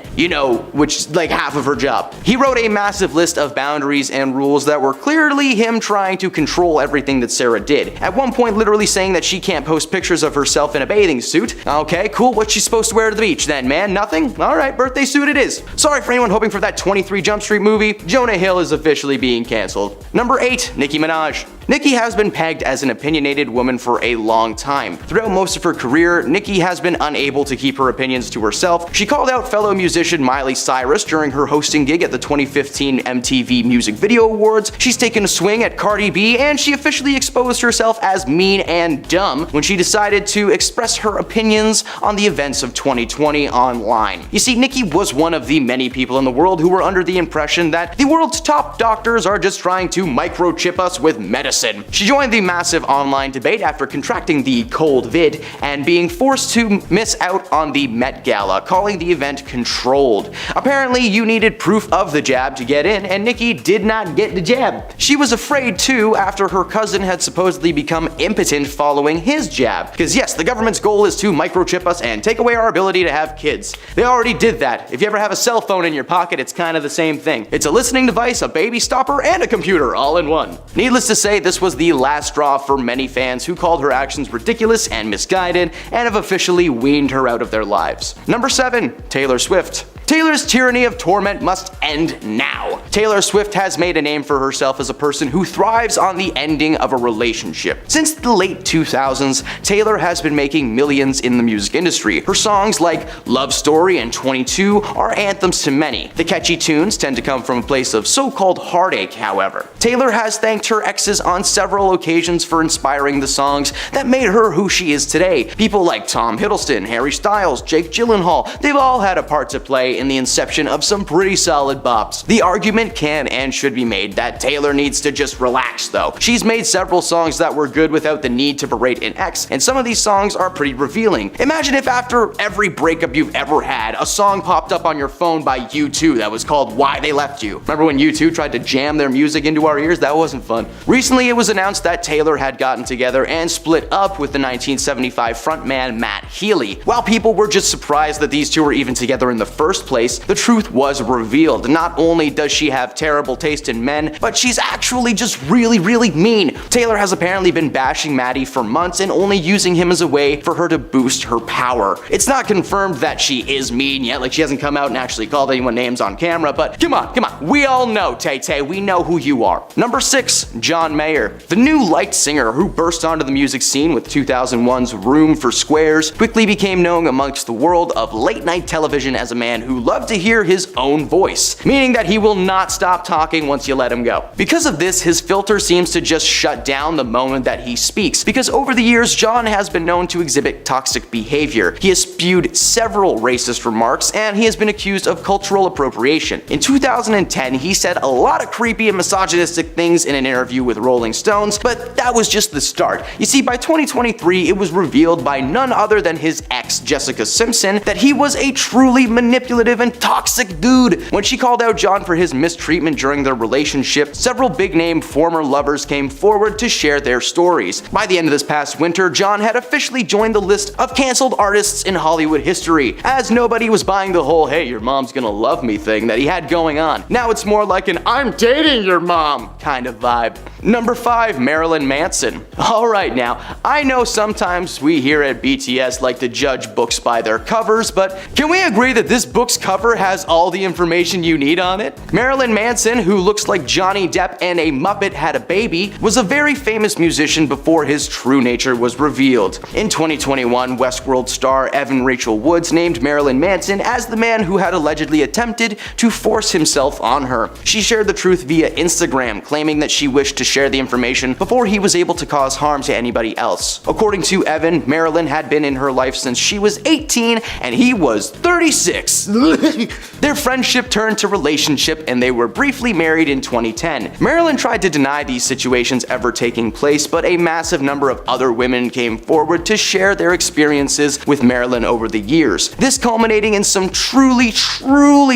Speaker 1: which is like half of her job. He wrote a massive list of boundaries and rules that were clearly him trying to control everything that Sarah did. At one point, literally saying that she can't post pictures of herself in a bathing suit. Okay, cool. What's she supposed to wear to the beach then, man? Nothing? Alright, birthday suit it is. Sorry for anyone hoping for that 23 Jump Street movie. Jonah Hill is officially being cancelled. Number 8. Nicki Minaj. Nicki has been pegged as an opinionated woman for a long time. Throughout most of her career, Nicki has been unable to keep her opinions to herself. She called out fellow musician Miley Cyrus during her hosting gig at the 2015 MTV Music Video Awards. She's taken a swing at Cardi B, and she officially exposed herself as mean and dumb when she decided to express her opinions on the events of 2020 online. You see, Nicki was one of the many people in the world who were under the impression that the world's top doctors are just trying to microchip us with medicine. She joined the massive online debate after contracting the cold vid and being forced to miss out on the Met Gala, calling the event controlled. Apparently, you needed proof of the jab to get in, and Nicki did not get the jab. She was afraid too after her cousin had supposedly become impotent following his jab. Because yes, the government's goal is to microchip us and take away our ability to have kids. They already did that. If you ever have a cell phone in your pocket, it's kind of the same thing. It's a listening device, a baby stopper, and a computer all in one. Needless to say, this was the last straw for many fans who called her actions ridiculous and misguided and have officially weaned her out of their lives. Number 7. Taylor Swift. Taylor's tyranny of torment must end now. Taylor Swift has made a name for herself as a person who thrives on the ending of a relationship. Since the late 2000s, Taylor has been making millions in the music industry. Her songs like Love Story and 22 are anthems to many. The catchy tunes tend to come from a place of so-called heartache, however. Taylor has thanked her exes on several occasions for inspiring the songs that made her who she is today. People like Tom Hiddleston, Harry Styles, Jake Gyllenhaal, they've all had a part to play in the inception of some pretty solid bops. The argument can and should be made that Taylor needs to just relax though. She's made several songs that were good without the need to berate an ex, and some of these songs are pretty revealing. Imagine if after every breakup you've ever had, a song popped up on your phone by U2 that was called Why They Left You. Remember when U2 tried to jam their music into our ears? That wasn't fun. Recently it was announced that Taylor had gotten together and split up with the 1975 frontman Matt Healy. While people were just surprised that these two were even together in the first place, the truth was revealed. Not only does she have terrible taste in men, but she's actually just really mean. Taylor has apparently been bashing Matty for months and only using him as a way for her to boost her power. It's not confirmed that she is mean yet, like she hasn't come out and actually called anyone names on camera, but come on, we all know, Tay-Tay, we know who you are. Number 6, John Mayer. The new light singer who burst onto the music scene with 2001's Room for Squares quickly became known amongst the world of late night television as a man who loved to hear his own voice, meaning that he will not stop talking once you let him go. Because of this, his filter seems to just shut down the moment that he speaks, because over the years, John has been known to exhibit toxic behavior. He has spewed several racist remarks, and he has been accused of cultural appropriation. In 2010, he said a lot of creepy and misogynistic things in an interview with Rolling Stones, but that was just the start. You see, by 2023, it was revealed by none other than his ex ex, Jessica Simpson, that he was a truly manipulative and toxic dude. When she called out John for his mistreatment during their relationship, several big-name former lovers came forward to share their stories. By the end of this past winter, John had officially joined the list of canceled artists in Hollywood history, as nobody was buying the whole "hey, your mom's gonna love me" thing that he had going on. Now it's more like an "I'm dating your mom" kind of vibe. Number 5, Marilyn Manson. Alright now, I know sometimes we here at BTS like to judge books by their covers, but can we agree that this book's cover has all the information you need on it? Marilyn Manson, who looks like Johnny Depp and a Muppet had a baby, was a very famous musician before his true nature was revealed. In 2021, Westworld star Evan Rachel Wood named Marilyn Manson as the man who had allegedly attempted to force himself on her. She shared the truth via Instagram, claiming that she wished to share the information before he was able to cause harm to anybody else. According to Evan, Marilyn had been in her life since she was 18 and he was 36. Their friendship turned to relationship and they were briefly married in 2010. Marilyn tried to deny these situations ever taking place, but a massive number of other women came forward to share their experiences with Marilyn over the years. This culminating in some truly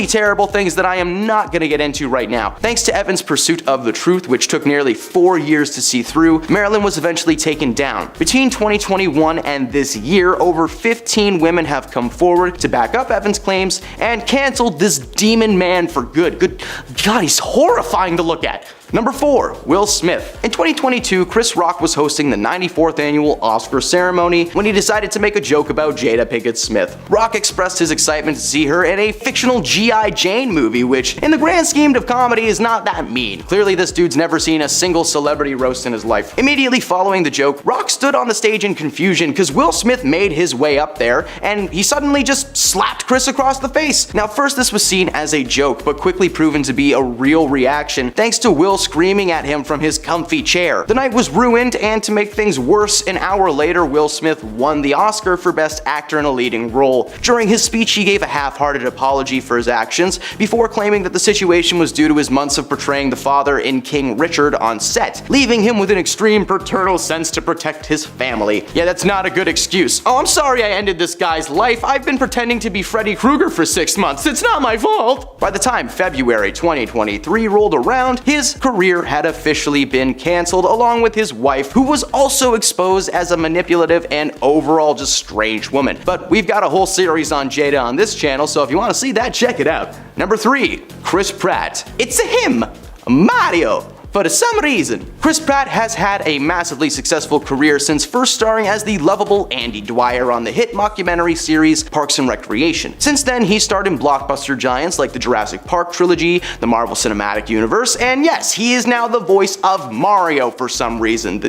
Speaker 1: terrible things that I am not gonna get into right now. Thanks to Evan's pursuit of the truth, which took nearly 4 years to see through, Marilyn was eventually taken down. Between 2021 and this year, over 15 women have come forward to back up Evan's claims and canceled this demon man for good. Good God, he's horrifying to look at. Number 4, Will Smith. In 2022, Chris Rock was hosting the 94th annual Oscar ceremony when he decided to make a joke about Jada Pinkett Smith. Rock expressed his excitement to see her in a fictional G.I. Jane movie, which, in the grand scheme of comedy, is not that mean. Clearly, this dude's never seen a single celebrity roast in his life. Immediately following the joke, Rock stood on the stage in confusion because Will Smith made his way up there and he suddenly just slapped Chris across the face. Now, first this was seen as a joke, but quickly proven to be a real reaction thanks to Will screaming at him from his comfy chair. The night was ruined, and to make things worse, an hour later, Will Smith won the Oscar for Best Actor in a Leading Role. During his speech, he gave a half-hearted apology for his actions, before claiming that the situation was due to his months of portraying the father in King Richard on set, leaving him with an extreme paternal sense to protect his family. Yeah, that's not a good excuse. "Oh, I'm sorry I ended this guy's life. I've been pretending to be Freddy Krueger for 6 months. It's not my fault." By the time February 2023 rolled around, his career had officially been canceled, along with his wife, who was also exposed as a manipulative and overall just strange woman. But we've got a whole series on Jada on this channel, so if you want to see that, check it out. Number 3, Chris Pratt. It's a him, Mario. For some reason, Chris Pratt has had a massively successful career since first starring as the lovable Andy Dwyer on the hit mockumentary series Parks and Recreation. Since then, he starred in blockbuster giants like the Jurassic Park trilogy, the Marvel Cinematic Universe, and yes, he is now the voice of Mario for some reason.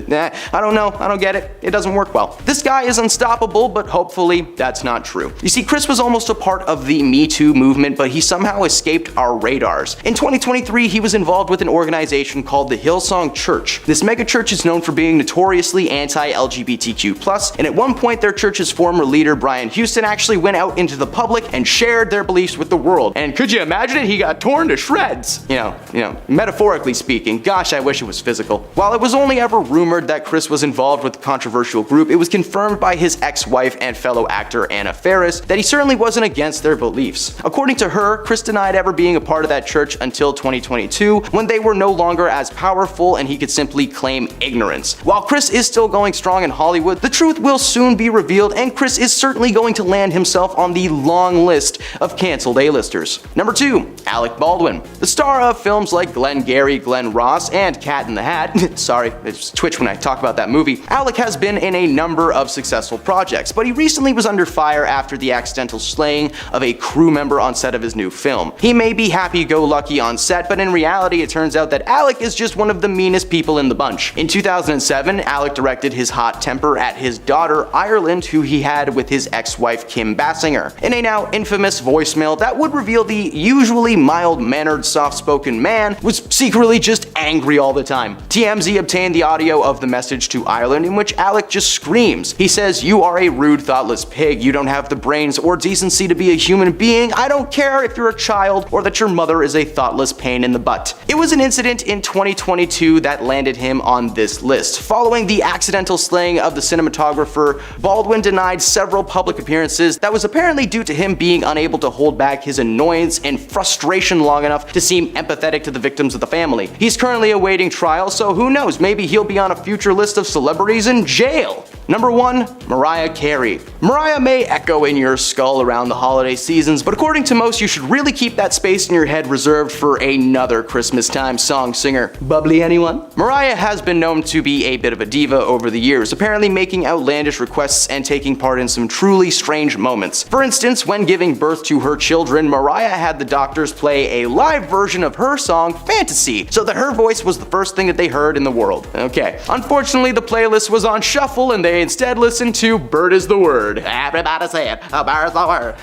Speaker 1: I don't know, I don't get it. It doesn't work well. This guy is unstoppable, but hopefully that's not true. You see, Chris was almost a part of the Me Too movement, but he somehow escaped our radars. In 2023, he was involved with an organization called the Hillsong Church. This megachurch is known for being notoriously anti-LGBTQ+, and at one point their church's former leader Brian Houston actually went out into the public and shared their beliefs with the world. And could you imagine it? He got torn to shreds. You know, metaphorically speaking. Gosh, I wish it was physical. While it was only ever rumored that Chris was involved with the controversial group, it was confirmed by his ex-wife and fellow actor Anna Faris that he certainly wasn't against their beliefs. According to her, Chris denied ever being a part of that church until 2022, when they were no longer as powerful and he could simply claim ignorance. While Chris is still going strong in Hollywood, the truth will soon be revealed, and Chris is certainly going to land himself on the long list of canceled A-listers. Number 2, Alec Baldwin. The star of films like Glengarry Glen Ross and Cat in the Hat, sorry, it's Twitch when I talk about that movie, Alec has been in a number of successful projects, but he recently was under fire after the accidental slaying of a crew member on set of his new film. He may be happy-go-lucky on set, but in reality it turns out that Alec is just one of the meanest people in the bunch. In 2007, Alec directed his hot temper at his daughter, Ireland, who he had with his ex-wife, Kim Basinger. In a now infamous voicemail that would reveal the usually mild-mannered, soft-spoken man was secretly just angry all the time. TMZ obtained the audio of the message to Ireland in which Alec just screams. He says, "You are a rude, thoughtless pig. You don't have the brains or decency to be a human being. I don't care if you're a child or that your mother is a thoughtless pain in the butt." It was an incident in 2022 that
Speaker 4: landed him on this list. Following the accidental slaying of the cinematographer, Baldwin denied several public appearances that was apparently due to him being unable to hold back his annoyance and frustration long enough to seem empathetic to the victims of the family. He's currently awaiting trial, so who knows, maybe he'll be on a future list of celebrities in jail. Number 1, Mariah Carey. Mariah may echo in your skull around the holiday seasons, but according to most, you should really keep that space in your head reserved for another Christmas time song singer. Bubbly anyone? Mariah has been known to be a bit of a diva over the years, apparently making outlandish requests and taking part in some truly strange moments. For instance, when giving birth to her children, Mariah had the doctors play a live version of her song Fantasy, so that her voice was the first thing that they heard in the world. Okay. Unfortunately, the playlist was on shuffle and they instead listened to Bird is the Word. Everybody say it, a bird is the word.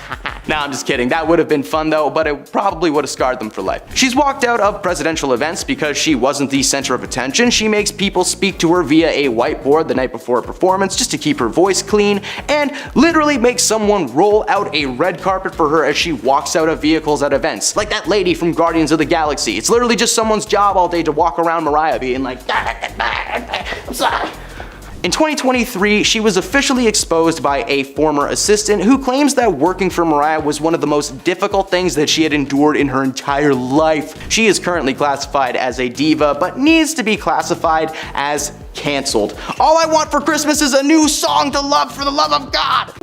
Speaker 4: Nah, I'm just kidding. That would have been fun though, but it probably would have scarred them for life. She's walked out of presidential events because she wasn't the center of attention. She makes people speak to her via a whiteboard the night before a performance just to keep her voice clean, and literally makes someone roll out a red carpet for her as she walks out of vehicles at events. Like that lady from Guardians of the Galaxy. It's literally just someone's job all day to walk around Mariah being like, I'm sorry. In 2023, she was officially exposed by a former assistant who claims that working for Mariah was one of the most difficult things that she had endured in her entire life. She is currently classified as a diva, but needs to be classified as canceled. All I want for Christmas is a new song to love for the love of God!